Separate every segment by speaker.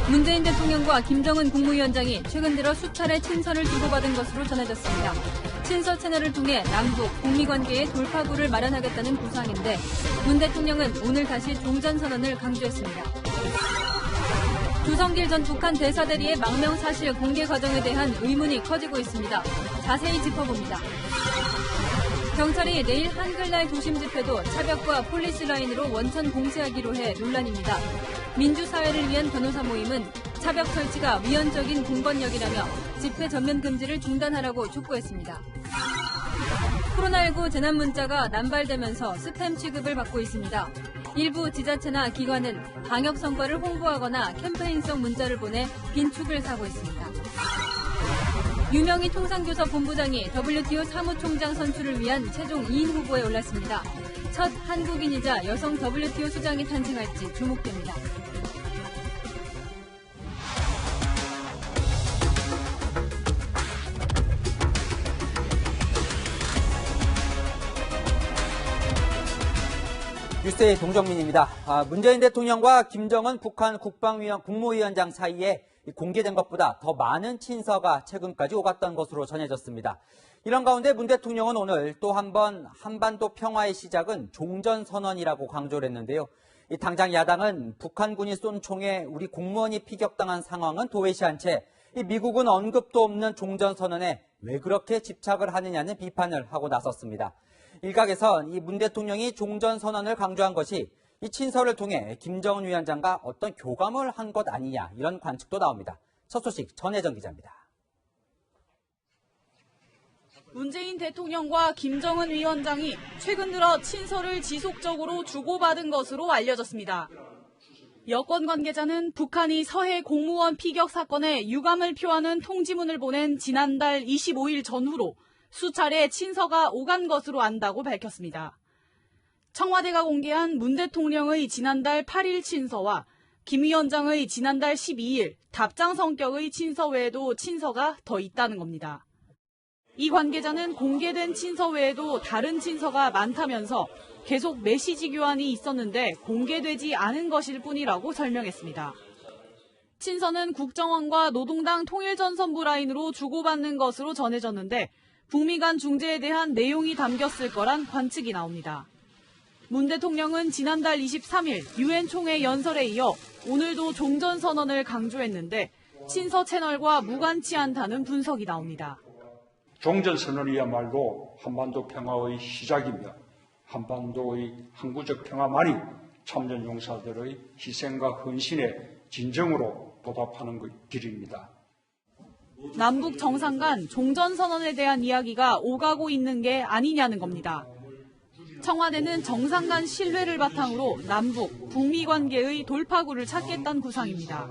Speaker 1: 문재인 대통령과 김정은 국무위원장이 최근 들어 수차례 친서를 주고받은 것으로 전해졌습니다. 친서 채널을 통해 남북, 북미 관계의 돌파구를 마련하겠다는 구상인데 문 대통령은 오늘 다시 종전선언을 강조했습니다. 조성길 전 북한 대사대리의 망명사실 공개 과정에 대한 의문이 커지고 있습니다. 자세히 짚어봅니다. 경찰이 내일 한글날 도심 집회도 차벽과 폴리스 라인으로 원천 봉쇄하기로 해 논란입니다. 민주사회를 위한 변호사 모임은 차벽 설치가 위헌적인 공권력이라며 집회 전면 금지를 중단하라고 촉구했습니다. 코로나19 재난 문자가 남발되면서 스팸 취급을 받고 있습니다. 일부 지자체나 기관은 방역 성과를 홍보하거나 캠페인성 문자를 보내 빈축을 사고 있습니다. 유명희 통상교섭 본부장이 WTO 사무총장 선출을 위한 최종 2인 후보에 올랐습니다. 첫 한국인이자 여성 WTO 수장이 탄생할지 주목됩니다.
Speaker 2: 뉴스의 동정민입니다. 문재인 대통령과 김정은 북한 국무위원장 사이에 공개된 것보다 더 많은 친서가 최근까지 오갔던 것으로 전해졌습니다. 이런 가운데 문 대통령은 오늘 또 한 번 한반도 평화의 시작은 종전선언이라고 강조를 했는데요. 당장 야당은 북한군이 쏜 총에 우리 공무원이 피격당한 상황은 도외시한 채 미국은 언급도 없는 종전선언에 왜 그렇게 집착을 하느냐는 비판을 하고 나섰습니다. 일각에선 이 문 대통령이 종전선언을 강조한 것이 이 친서를 통해 김정은 위원장과 어떤 교감을 한 것 아니냐 이런 관측도 나옵니다. 첫 소식 전혜정 기자입니다.
Speaker 3: 문재인 대통령과 김정은 위원장이 최근 들어 친서를 지속적으로 주고받은 것으로 알려졌습니다. 여권 관계자는 북한이 서해 공무원 피격 사건에 유감을 표하는 통지문을 보낸 지난달 25일 전후로 수차례 친서가 오간 것으로 안다고 밝혔습니다. 청와대가 공개한 문 대통령의 지난달 8일 친서와 김 위원장의 지난달 12일 답장 성격의 친서 외에도 친서가 더 있다는 겁니다. 이 관계자는 공개된 친서 외에도 다른 친서가 많다면서 계속 메시지 교환이 있었는데 공개되지 않은 것일 뿐이라고 설명했습니다. 친서는 국정원과 노동당 통일전선부 라인으로 주고받는 것으로 전해졌는데 북미 간 중재에 대한 내용이 담겼을 거란 관측이 나옵니다. 문 대통령은 지난달 23일 유엔 총회 연설에 이어 오늘도 종전선언을 강조했는데 친서 채널과 무관치 않다는 분석이 나옵니다.
Speaker 4: 종전선언이야말로 한반도 평화의 시작이며 한반도의 항구적 평화만이 참전 용사들의 희생과 헌신에 진정으로 보답하는 길입니다.
Speaker 3: 남북 정상 간 종전선언에 대한 이야기가 오가고 있는 게 아니냐는 겁니다. 청와대는 정상 간 신뢰를 바탕으로 남북, 북미 관계의 돌파구를 찾겠다는 구상입니다.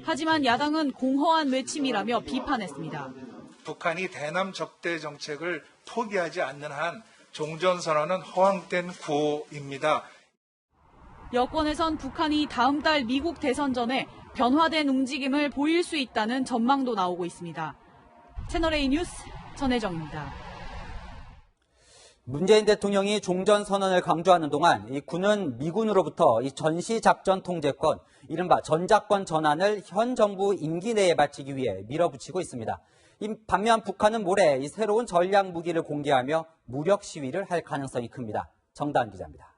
Speaker 3: 하지만 야당은 공허한 외침이라며 비판했습니다.
Speaker 5: 북한이 대남 적대 정책을 포기하지 않는 한 종전선언은 허황된 구호입니다.
Speaker 3: 여권에선 북한이 다음 달 미국 대선 전에 변화된 움직임을 보일 수 있다는 전망도 나오고 있습니다. 채널A 뉴스 전혜정입니다.
Speaker 2: 문재인 대통령이 종전선언을 강조하는 동안 이 군은 미군으로부터 이 전시작전 통제권, 이른바 전작권 전환을 현 정부 임기 내에 바치기 위해 밀어붙이고 있습니다. 반면 북한은 모레 이 새로운 전략 무기를 공개하며 무력 시위를 할 가능성이 큽니다. 정다은 기자입니다.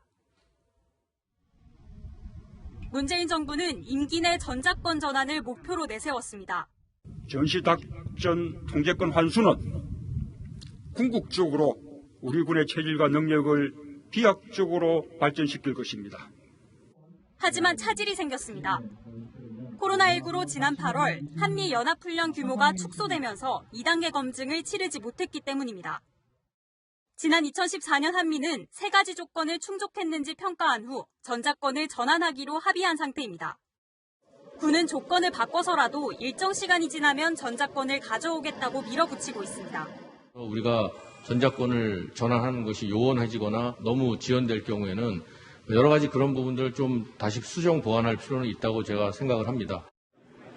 Speaker 6: 문재인 정부는 임기 내 전작권 전환을 목표로 내세웠습니다.
Speaker 4: 전시작전 통제권 환수는 궁극적으로 우리 군의 체질과 능력을 비약적으로 발전시킬 것입니다.
Speaker 6: 하지만 차질이 생겼습니다. 코로나19로 지난 8월 한미 연합훈련 규모가 축소되면서 2단계 검증을 치르지 못했기 때문입니다. 지난 2014년 한미는 3가지 조건을 충족했는지 평가한 후 전작권을 전환하기로 합의한 상태입니다. 군은 조건을 바꿔서라도 일정 시간이 지나면 전작권을 가져오겠다고 밀어붙이고 있습니다.
Speaker 7: 우리가 전작권을 전환하는 것이 요원해지거나 너무 지연될 경우에는 여러 가지 그런 부분들을 좀 다시 수정 보완할 필요는 있다고 제가 생각을 합니다.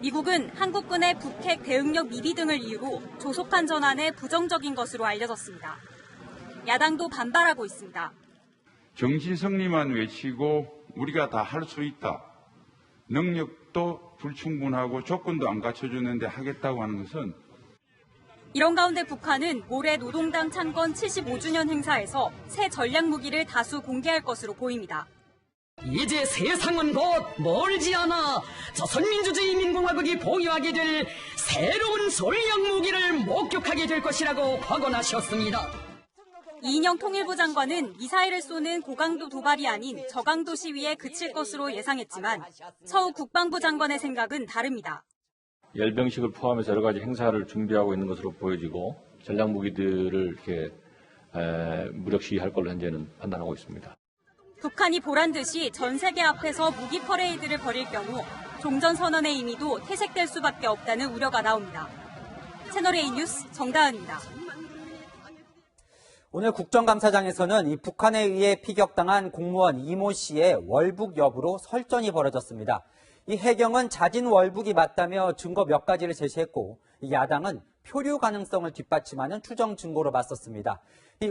Speaker 6: 미국은 한국군의 북핵 대응력 미비 등을 이유로 조속한 전환에 부정적인 것으로 알려졌습니다. 야당도 반발하고 있습니다.
Speaker 8: 정신 승리만 외치고 우리가 다 할 수 있다.
Speaker 4: 능력도 불충분하고 조건도 안 갖춰주는데 하겠다고 하는 것은
Speaker 6: 이런 가운데 북한은 올해 노동당 창건 75주년 행사에서 새 전략 무기를 다수 공개할 것으로 보입니다.
Speaker 8: 이제 세상은 곧 멀지 않아 조선민주주의 인민공화국이 보유하게 될 새로운 전략 무기를 목격하게 될 것이라고 확언하셨습니다.
Speaker 6: 이인영 통일부 장관은 미사일을 쏘는 고강도 도발이 아닌 저강도 시위에 그칠 것으로 예상했지만 서욱 국방부 장관의 생각은 다릅니다.
Speaker 7: 열병식을 포함해서 여러 가지 행사를 준비하고 있는 것으로 보여지고 전략 무기들을 이렇게 무력 시위할 걸로 현재는 판단하고 있습니다.
Speaker 6: 북한이 보란 듯이 전 세계 앞에서 무기 퍼레이드를 벌일 경우 종전선언의 의미도 퇴색될 수밖에 없다는 우려가 나옵니다. 채널A 뉴스 정다은입니다.
Speaker 2: 오늘 국정감사장에서는 이 북한에 의해 피격당한 공무원 이모 씨의 월북 여부로 설전이 벌어졌습니다. 이 해경은 자진 월북이 맞다며 증거 몇 가지를 제시했고 야당은 표류 가능성을 뒷받침하는 추정 증거로 맞섰습니다.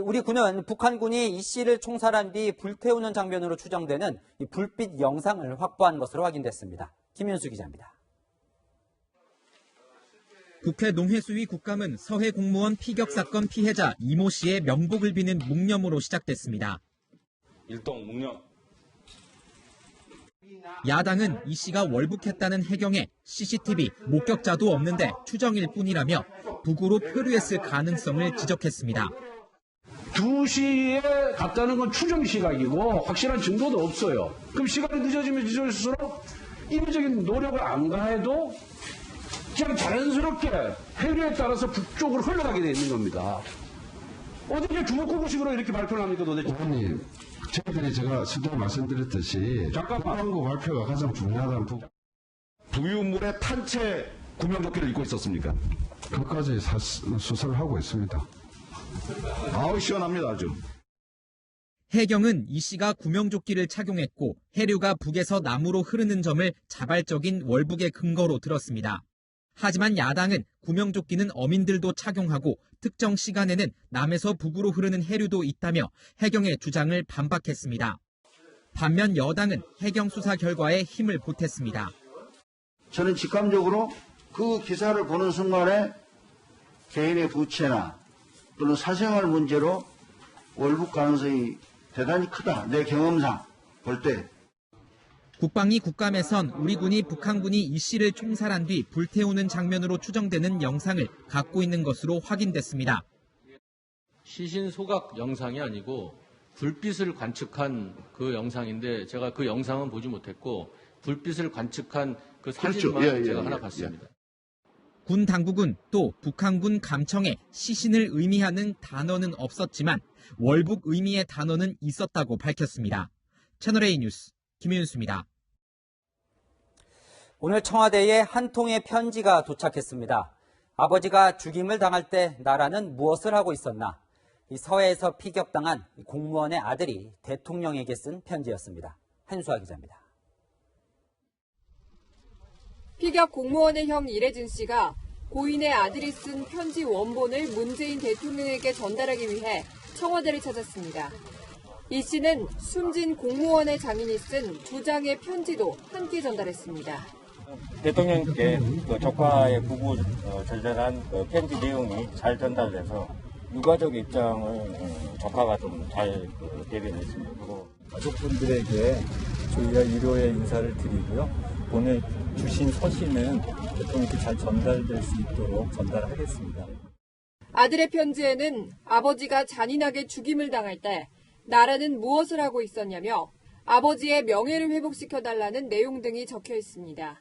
Speaker 2: 우리 군은 북한군이 이 씨를 총살한 뒤 불태우는 장면으로 추정되는 이 불빛 영상을 확보한 것으로 확인됐습니다. 김윤수 기자입니다.
Speaker 9: 국회 농해수위 국감은 서해 공무원 피격 사건 피해자 이모 씨의 명복을 비는 묵념으로 시작됐습니다.
Speaker 7: 일동 묵념.
Speaker 9: 야당은 이 씨가 월북했다는 해경에 CCTV, 목격자도 없는데 추정일 뿐이라며 북으로 표류했을 가능성을 지적했습니다.
Speaker 10: 2시에 갔다는 건 추정 시각이고 확실한 증거도 없어요. 그럼 시간이 늦어지면 늦어질수록 인위적인 노력을 안 가해도 그냥 자연스럽게 해류에 따라서 북쪽으로 흘러가게 돼 있는 겁니다. 어떻게 주먹구구식으로 이렇게 발표를 합니까 도대체?
Speaker 11: 의원님, 저희들이 제가 수도 말씀드렸듯이 국방부 발표가 가장 중요하다는
Speaker 10: 부유물의 탄체 구명조끼를 입고 있었습니까?
Speaker 11: 그것까지 수사를 하고 있습니다.
Speaker 10: 아우 시원합니다 아주.
Speaker 9: 해경은 이 씨가 구명조끼를 착용했고 해류가 북에서 남으로 흐르는 점을 자발적인 월북의 근거로 들었습니다. 하지만 야당은 구명조끼는 어민들도 착용하고 특정 시간에는 남에서 북으로 흐르는 해류도 있다며 해경의 주장을 반박했습니다. 반면 여당은 해경 수사 결과에 힘을 보탰습니다.
Speaker 12: 저는 직감적으로 그 기사를 보는 순간에 개인의 부채나 또는 사생활 문제로 월북 가능성이 대단히 크다. 내 경험상 볼 때.
Speaker 9: 국방위 국감에선 우리 군이 북한군이 이 씨를 총살한 뒤 불태우는 장면으로 추정되는 영상을 갖고 있는 것으로 확인됐습니다.
Speaker 7: 시신 소각 영상이 아니고 불빛을 관측한 그 영상인데 제가 그 영상은 보지 못했고 불빛을 관측한 그 사진만 제가 하나 봤습니다.
Speaker 9: 군 당국은 또 북한군 감청에 시신을 의미하는 단어는 없었지만 월북 의미의 단어는 있었다고 밝혔습니다. 채널A 뉴스 김윤수입니다.
Speaker 2: 오늘 청와대에 한 통의 편지가 도착했습니다. 아버지가 죽임을 당할 때 나라는 무엇을 하고 있었나? 이 서해에서 피격당한 공무원의 아들이 대통령에게 쓴 편지였습니다. 한수아 기자입니다.
Speaker 1: 피격 공무원의 형 이래준 씨가 고인의 아들이 쓴 편지 원본을 문재인 대통령에게 전달하기 위해 청와대를 찾았습니다. 이 씨는 숨진 공무원의 장인이 쓴 2장의 편지도 함께 전달했습니다.
Speaker 13: 대통령께 적화의 부부 전달한 편지 내용이 잘 전달돼서 유가족 입장을 적화가 좀 잘 대변했습니다. 그리고
Speaker 14: 가족분들에게 저희가 위로의 인사를 드리고요. 보내주신 서신은 대통령께 잘 전달될 수 있도록 전달하겠습니다.
Speaker 1: 아들의 편지에는 아버지가 잔인하게 죽임을 당할 때 나라는 무엇을 하고 있었냐며 아버지의 명예를 회복시켜달라는 내용 등이 적혀 있습니다.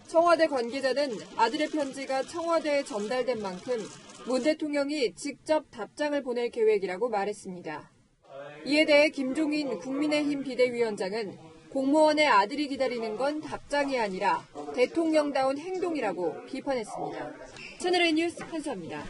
Speaker 1: 청와대 관계자는 아들의 편지가 청와대에 전달된 만큼 문 대통령이 직접 답장을 보낼 계획이라고 말했습니다. 이에 대해 김종인 국민의힘 비대위원장은 공무원의 아들이 기다리는 건 답장이 아니라 대통령다운 행동이라고 비판했습니다. 채널A 뉴스 한수아입니다.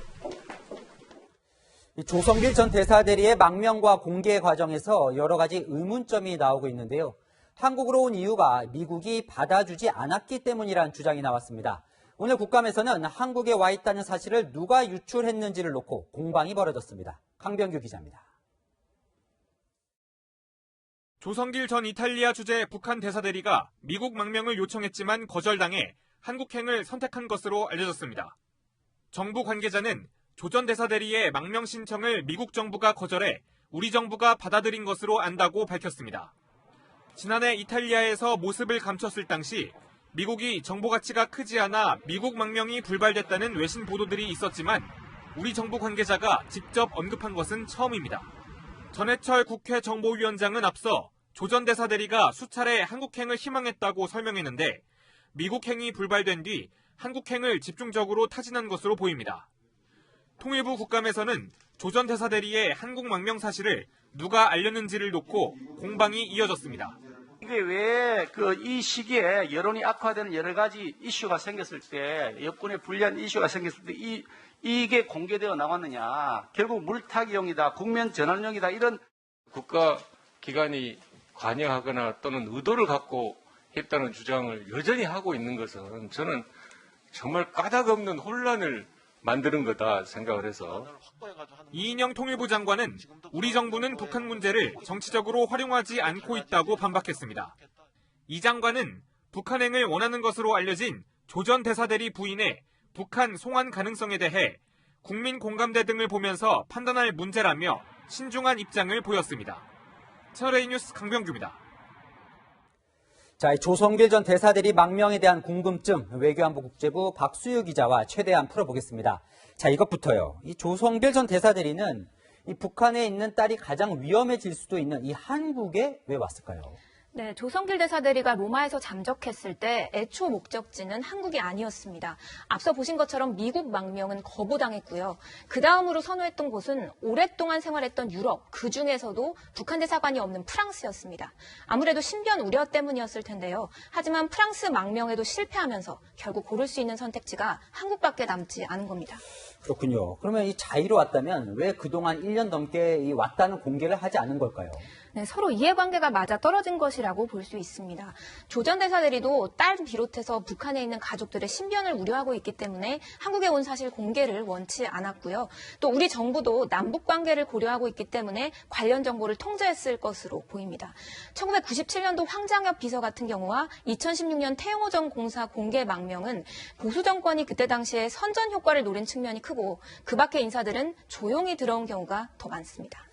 Speaker 2: 조성길 전 대사대리의 망명과 공개 과정에서 여러 가지 의문점이 나오고 있는데요. 한국으로 온 이유가 미국이 받아주지 않았기 때문이라는 주장이 나왔습니다. 오늘 국감에서는 한국에 와 있다는 사실을 누가 유출했는지를 놓고 공방이 벌어졌습니다. 강병규 기자입니다.
Speaker 15: 조성길 전 이탈리아 주재 북한 대사대리가 미국 망명을 요청했지만 거절당해 한국행을 선택한 것으로 알려졌습니다. 정부 관계자는 조 전 대사대리의 망명 신청을 미국 정부가 거절해 우리 정부가 받아들인 것으로 안다고 밝혔습니다. 지난해 이탈리아에서 모습을 감췄을 당시 미국이 정보 가치가 크지 않아 미국 망명이 불발됐다는 외신 보도들이 있었지만 우리 정부 관계자가 직접 언급한 것은 처음입니다. 전해철 국회 정보위원장은 앞서 조 전 대사대리가 수차례 한국행을 희망했다고 설명했는데 미국행이 불발된 뒤 한국행을 집중적으로 타진한 것으로 보입니다. 통일부 국감에서는 조 전 대사대리의 한국 망명 사실을 누가 알렸는지를 놓고 공방이 이어졌습니다.
Speaker 16: 이게 왜 이 시기에 여론이 악화되는 여러 가지 이슈가 생겼을 때, 여권에 불리한 이슈가 생겼을 때 이게 공개되어 나왔느냐. 결국 물타기용이다, 국면 전환용이다, 이런
Speaker 17: 국가기관이 관여하거나 또는 의도를 갖고 했다는 주장을 여전히 하고 있는 것은 저는 정말 까닭없는 혼란을 만드는 거다 생각을 해서.
Speaker 15: 이인영 통일부 장관은 우리 정부는 북한 문제를 정치적으로 활용하지 않고 있다고 반박했습니다. 이 장관은 북한행을 원하는 것으로 알려진 조 전 대사대리 부인의 북한 송환 가능성에 대해 국민 공감대 등을 보면서 판단할 문제라며 신중한 입장을 보였습니다. 채널A 뉴스 강병규입니다.
Speaker 2: 자, 조성길 전 대사대리 망명에 대한 궁금증 외교안보 국제부 박수유 기자와 최대한 풀어보겠습니다. 자, 이것부터요. 이 조성길 전 대사대리는 이 북한에 있는 딸이 가장 위험해질 수도 있는 이 한국에 왜 왔을까요?
Speaker 18: 네, 조성길 대사대리가 로마에서 잠적했을 때 애초 목적지는 한국이 아니었습니다. 앞서 보신 것처럼 미국 망명은 거부당했고요. 그 다음으로 선호했던 곳은 오랫동안 생활했던 유럽, 그 중에서도 북한 대사관이 없는 프랑스였습니다. 아무래도 신변 우려 때문이었을 텐데요. 하지만 프랑스 망명에도 실패하면서 결국 고를 수 있는 선택지가 한국밖에 남지 않은 겁니다.
Speaker 2: 그렇군요. 그러면 이 자의로 왔다면 왜 그동안 1년 넘게 왔다는 공개를 하지 않은 걸까요?
Speaker 18: 네, 서로 이해관계가 맞아 떨어진 것이라고 볼 수 있습니다. 조 전 대사대리도 딸 비롯해서 북한에 있는 가족들의 신변을 우려하고 있기 때문에 한국에 온 사실 공개를 원치 않았고요. 또 우리 정부도 남북 관계를 고려하고 있기 때문에 관련 정보를 통제했을 것으로 보입니다. 1997년도 황장엽 비서 같은 경우와 2016년 태영호 전 공사 공개 망명은 보수 정권이 그때 당시에 선전 효과를 노린 측면이 크고 그 밖의 인사들은 조용히 들어온 경우가 더 많습니다.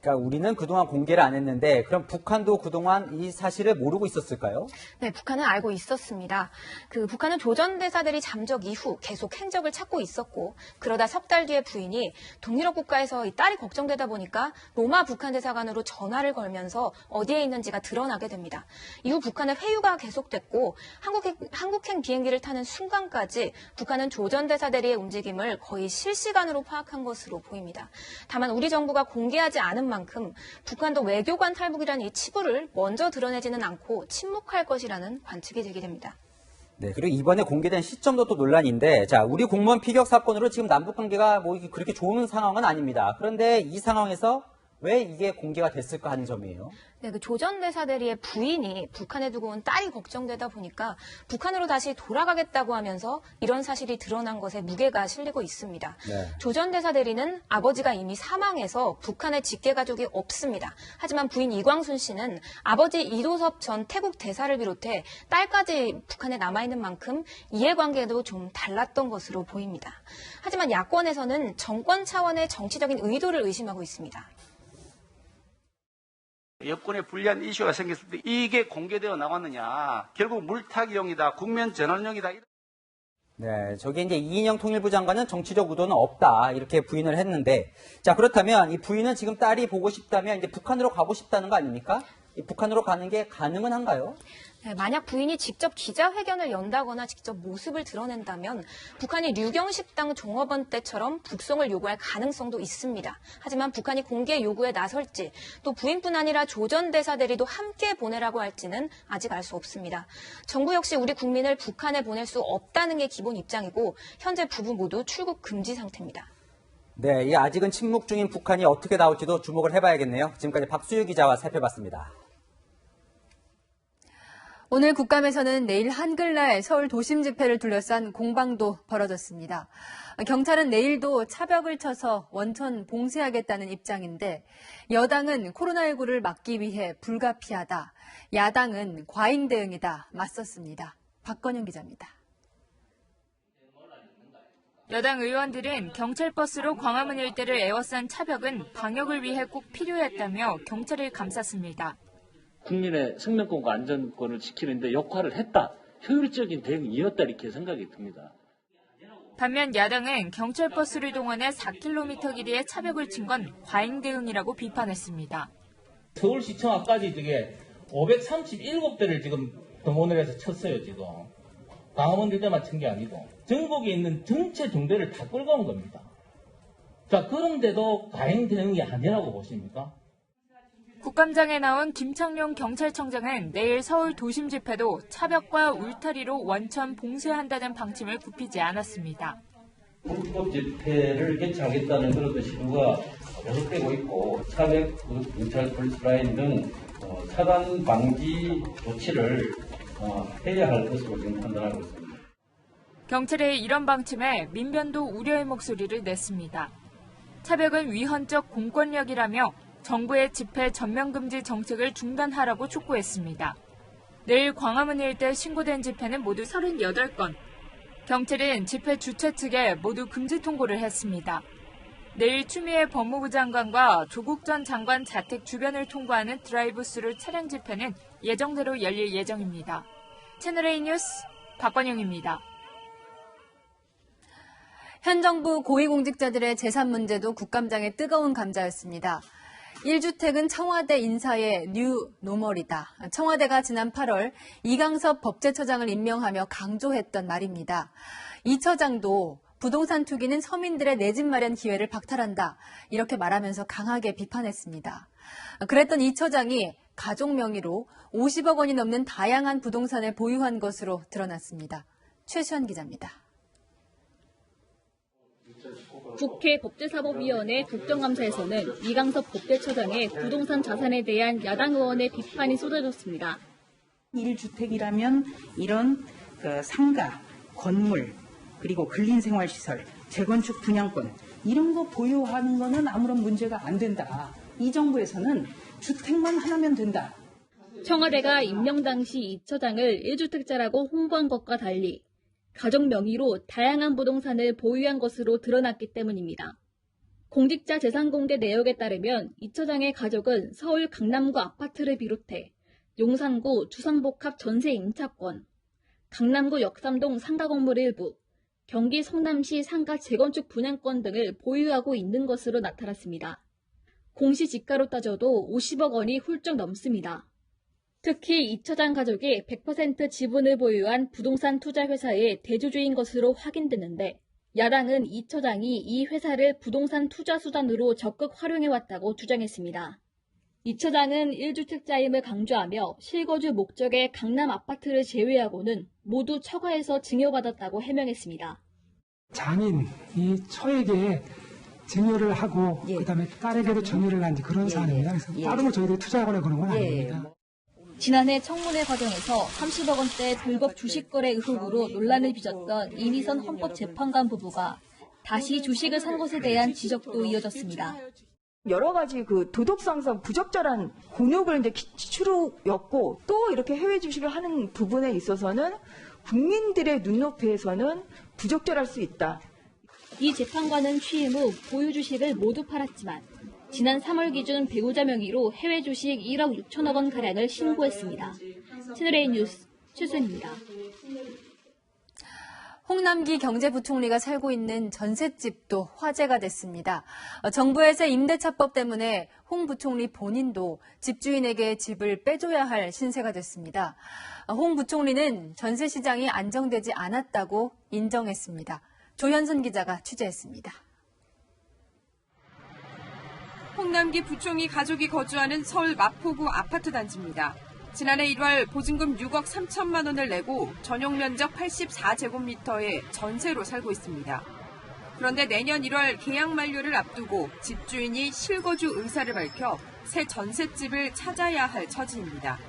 Speaker 2: 그러니까 우리는 그동안 공개를 안 했는데 그럼 북한도 그동안 이 사실을 모르고 있었을까요?
Speaker 18: 네, 북한은 알고 있었습니다. 북한은 조 전 대사들이 잠적 이후 계속 행적을 찾고 있었고 그러다 석 달 뒤에 부인이 동유럽 국가에서 이 딸이 걱정되다 보니까 로마 북한 대사관으로 전화를 걸면서 어디에 있는지가 드러나게 됩니다. 이후 북한의 회유가 계속됐고 한국행 비행기를 타는 순간까지 북한은 조 전 대사대리의 움직임을 거의 실시간으로 파악한 것으로 보입니다. 다만 우리 정부가 공개하지 않은 만큼 북한도 외교관 탈북이라는 이 치부를 먼저 드러내지는 않고 침묵할 것이라는 관측이 제기됩니다.
Speaker 2: 네, 그리고 이번에 공개된 시점도 또 논란인데, 자, 우리 공무원 피격 사건으로 지금 남북 관계가 뭐 그렇게 좋은 상황은 아닙니다. 그런데 이 상황에서 왜 이게 공개가 됐을까 하는 점이에요.
Speaker 18: 네, 조 전 대사대리의 부인이 북한에 두고 온 딸이 걱정되다 보니까 북한으로 다시 돌아가겠다고 하면서 이런 사실이 드러난 것에 무게가 실리고 있습니다.
Speaker 2: 네.
Speaker 18: 조 전 대사대리는 아버지가 이미 사망해서 북한에 직계 가족이 없습니다. 하지만 부인 이광순 씨는 아버지 이도섭 전 태국 대사를 비롯해 딸까지 북한에 남아있는 만큼 이해관계도 좀 달랐던 것으로 보입니다. 하지만 야권에서는 정권 차원의 정치적인 의도를 의심하고 있습니다.
Speaker 16: 여권에 불리한 이슈가 생겼을 때 이게 공개되어 나왔느냐. 결국 물타기용이다, 국면 전환용이다.
Speaker 2: 네, 저기 이제 이인영 통일부 장관은 정치적 의도는 없다 이렇게 부인을 했는데, 자, 그렇다면 이 부인은 지금 딸이 보고 싶다면 이제 북한으로 가고 싶다는 거 아닙니까? 이 북한으로 가는 게 가능은 한가요?
Speaker 18: 네, 만약 부인이 직접 기자회견을 연다거나 직접 모습을 드러낸다면 북한이 류경식당 종업원 때처럼 북송을 요구할 가능성도 있습니다. 하지만 북한이 공개 요구에 나설지 또 부인뿐 아니라 조 전 대사대리도 함께 보내라고 할지는 아직 알 수 없습니다. 정부 역시 우리 국민을 북한에 보낼 수 없다는 게 기본 입장이고 현재 부부 모두 출국 금지 상태입니다.
Speaker 2: 네, 이 아직은 침묵 중인 북한이 어떻게 나올지도 주목을 해봐야겠네요. 지금까지 박수유 기자와 살펴봤습니다.
Speaker 1: 오늘 국감에서는 내일 한글날 서울 도심 집회를 둘러싼 공방도 벌어졌습니다. 경찰은 내일도 차벽을 쳐서 원천 봉쇄하겠다는 입장인데 여당은 코로나19를 막기 위해 불가피하다, 야당은 과잉 대응이다 맞섰습니다. 박건영 기자입니다.
Speaker 19: 여당 의원들은 경찰버스로 광화문 일대를 에워싼 차벽은 방역을 위해 꼭 필요했다며 경찰을 감쌌습니다.
Speaker 20: 국민의 생명권과 안전권을 지키는데 역할을 했다. 효율적인 대응이었다 이렇게 생각이 듭니다.
Speaker 19: 반면 야당은 경찰버스를 동원해 4km 길이의 차벽을 친 건 과잉 대응이라고 비판했습니다.
Speaker 21: 서울시청 앞까지 537대를 지금 동원을 해서 쳤어요, 지금. 광화문 일대만 친 게 아니고. 전국에 있는 전체 중대를 다 끌고 온 겁니다. 자, 그런데도 과잉 대응이 아니라고 보십니까?
Speaker 19: 국감장에 나온 김창룡 경찰청장은 내일 서울 도심 집회도 차벽과 울타리로 원천 봉쇄한다는 방침을 굽히지 않았습니다.
Speaker 21: 불법 집회를 개최하겠다는 그런 시도가 계속되고 있고 차벽, 경찰 폴리스라인 등 차단 방지 조치를 해야 할 것으로 지금 판단하고 있습니다.
Speaker 19: 경찰의 이런 방침에 민변도 우려의 목소리를 냈습니다. 차벽은 위헌적 공권력이라며 정부의 집회 전면금지 정책을 중단하라고 촉구했습니다. 내일 광화문 일대 신고된 집회는 모두 38건. 경찰은 집회 주최 측에 모두 금지 통보를 했습니다. 내일 추미애 법무부 장관과 조국 전 장관 자택 주변을 통과하는 드라이브스루 차량 집회는 예정대로 열릴 예정입니다. 채널A 뉴스 박관영입니다.
Speaker 1: 현 정부 고위공직자들의 재산 문제도 국감장의 뜨거운 감자였습니다. 1주택은 청와대 인사의 뉴 노멀이다. 청와대가 지난 8월 이강섭 법제처장을 임명하며 강조했던 말입니다. 이 처장도 부동산 투기는 서민들의 내 집 마련 기회를 박탈한다. 이렇게 말하면서 강하게 비판했습니다. 그랬던 이 처장이 가족 명의로 50억 원이 넘는 다양한 부동산을 보유한 것으로 드러났습니다. 최수연 기자입니다.
Speaker 22: 국회 법제사법위원회 국정감사에서는 이강섭 법제처장의 부동산 자산에 대한 야당 의원의 비판이 쏟아졌습니다.
Speaker 23: 1주택이라면 이런 상가, 건물, 그리고 근린생활시설, 재건축 분양권 이런 거 보유하는 거는 아무런 문제가 안 된다. 이 정부에서는 주택만 하나면 된다.
Speaker 22: 청와대가 임명 당시 이 처장을 1주택자라고 홍보한 것과 달리 가족 명의로 다양한 부동산을 보유한 것으로 드러났기 때문입니다. 공직자 재산 공개 내역에 따르면 이 처장의 가족은 서울 강남구 아파트를 비롯해 용산구 주상복합 전세 임차권, 강남구 역삼동 상가 건물 일부, 경기 성남시 상가 재건축 분양권 등을 보유하고 있는 것으로 나타났습니다. 공시지가로 따져도 50억 원이 훌쩍 넘습니다. 특히 이 처장 가족이 100% 지분을 보유한 부동산 투자 회사의 대주주인 것으로 확인됐는데 야당은 이 처장이 이 회사를 부동산 투자 수단으로 적극 활용해왔다고 주장했습니다. 이 처장은 1주택자임을 강조하며 실거주 목적의 강남 아파트를 제외하고는 모두 처가에서 증여받았다고 해명했습니다.
Speaker 24: 장인 이 처에게 증여를 하고 그다음에 딸에게도 전유를 한 그런 사안입니다. 그래서 다른 거 저희들이 투자하거나 그런 건 아닙니다.
Speaker 22: 지난해 청문회 과정에서 30억 원대 불법 주식 거래 의혹으로 논란을 빚었던 이미선 헌법재판관 부부가 다시 주식을 산 것에 대한 지적도 이어졌습니다.
Speaker 25: 여러 가지 도덕성상 부적절한 곤욕을 이제 치르였고 또 이렇게 해외 주식을 하는 부분에 있어서는 국민들의 눈높이에서는 부적절할 수 있다.
Speaker 22: 이 재판관은 취임 후 보유 주식을 모두 팔았지만 지난 3월 기준 배우자 명의로 해외 주식 1억 6천억 원 가량을 신고했습니다. 채널A 뉴스 최수연입니다.
Speaker 1: 홍남기 경제부총리가 살고 있는 전셋집도 화제가 됐습니다. 정부의 새 임대차법 때문에 홍 부총리 본인도 집주인에게 집을 빼줘야 할 신세가 됐습니다. 홍 부총리는 전세 시장이 안정되지 않았다고 인정했습니다. 조현선 기자가 취재했습니다.
Speaker 26: 홍남기 부총리 가족이 거주하는 서울 마포구 아파트 단지입니다. 지난해 1월 보증금 6억 3천만 원을 내고 전용 면적 84제곱미터의 전세로 살고 있습니다. 그런데 내년 1월 계약 만료를 앞두고 집주인이 실거주 의사를 밝혀 새 전셋집을 찾아야 할 처지입니다.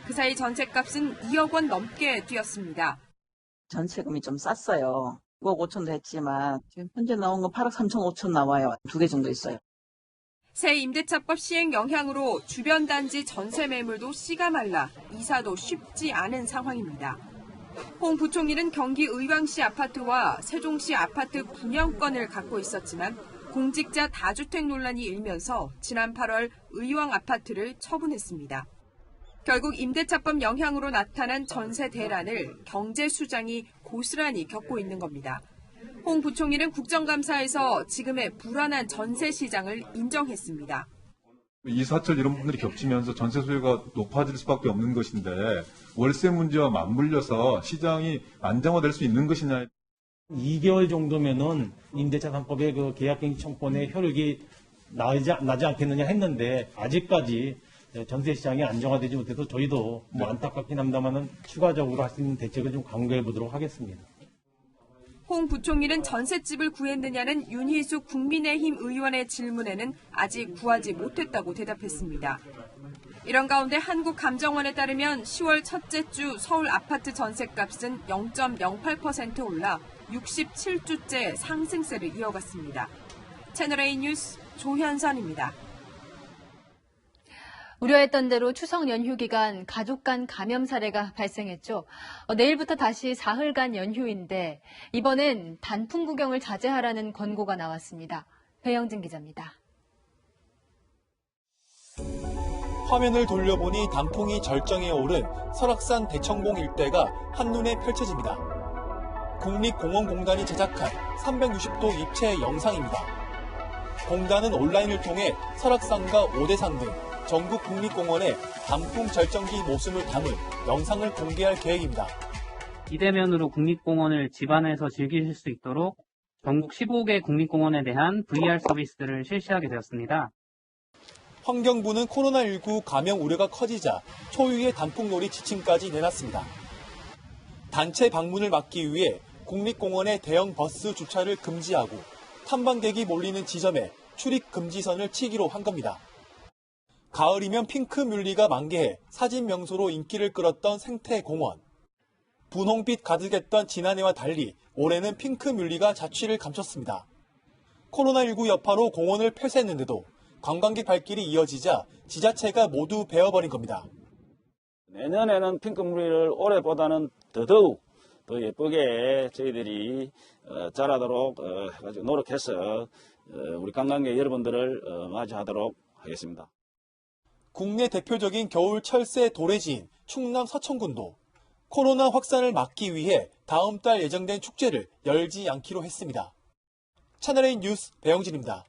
Speaker 26: 그 사이 전셋값은 2억 원 넘게 뛰었습니다.
Speaker 3: 전세금이 좀 쌌어요. 9억 5천도 했지만 지금 현재 나온 건 8억 3천 5천 나와요. 2개 정도 있어요.
Speaker 26: 새 임대차법 시행 영향으로 주변 단지 전세 매물도 씨가 말라 이사도 쉽지 않은 상황입니다. 홍 부총리는 경기 의왕시 아파트와 세종시 아파트 분양권을 갖고 있었지만 공직자 다주택 논란이 일면서 지난 8월 의왕 아파트를 처분했습니다. 결국 임대차법 영향으로 나타난 전세 대란을 경제수장이 고스란히 겪고 있는 겁니다. 홍 부총리는 국정감사에서 지금의 불안한 전세 시장을 인정했습니다.
Speaker 4: 이사철 이런 분들이 겹치면서 전세 수요가 높아질 수밖에 없는 것인데 월세 문제와 맞물려서 시장이 안정화될 수 있는 것이냐.
Speaker 5: 2개월 정도면은 임대차 3법의 그 계약갱신 청구권의 효력이 나지 않겠느냐 했는데 아직까지 전세 시장이 안정화되지 못해서 저희도 뭐 안타깝긴 합니다만은 추가적으로 할 수 있는 대책을 좀 강구해 보도록 하겠습니다.
Speaker 26: 홍 부총리는 전셋집을 구했느냐는 윤희숙 국민의힘 의원의 질문에는 아직 구하지 못했다고 대답했습니다. 이런 가운데 한국감정원에 따르면 10월 첫째 주 서울 아파트 전셋값은 0.08% 올라 67주째 상승세를 이어갔습니다. 채널A 뉴스 조현선입니다.
Speaker 1: 우려했던 대로 추석 연휴 기간 가족 간 감염 사례가 발생했죠. 내일부터 다시 사흘간 연휴인데 이번엔 단풍 구경을 자제하라는 권고가 나왔습니다. 배영진 기자입니다.
Speaker 6: 화면을 돌려보니 단풍이 절정에 오른 설악산 대청봉 일대가 한눈에 펼쳐집니다. 국립공원공단이 제작한 360도 입체 영상입니다. 공단은 온라인을 통해 설악산과 오대산 등 전국 국립공원의 단풍 절정기 모습을 담은 영상을 공개할 계획입니다.
Speaker 8: 비대면으로 국립공원을 집안에서 즐기실 수 있도록 전국 15개 국립공원에 대한 VR 서비스를 실시하게 되었습니다.
Speaker 6: 환경부는 코로나19 감염 우려가 커지자 초유의 단풍놀이 지침까지 내놨습니다. 단체 방문을 막기 위해 국립공원의 대형 버스 주차를 금지하고 탐방객이 몰리는 지점에 출입 금지선을 치기로 한 겁니다. 가을이면 핑크 뮬리가 만개해 사진 명소로 인기를 끌었던 생태공원. 분홍빛 가득했던 지난해와 달리 올해는 핑크 뮬리가 자취를 감췄습니다. 코로나19 여파로 공원을 폐쇄했는데도 관광객 발길이 이어지자 지자체가 모두 베어버린 겁니다.
Speaker 11: 내년에는 핑크 뮬리를 올해보다는 더더욱 더 예쁘게 저희들이 자라도록 노력해서 우리 관광객 여러분들을 맞이하도록 하겠습니다.
Speaker 6: 국내 대표적인 겨울 철새 도래지인 충남 서천군도 코로나 확산을 막기 위해 다음 달 예정된 축제를 열지 않기로 했습니다. 채널A 뉴스 배영진입니다.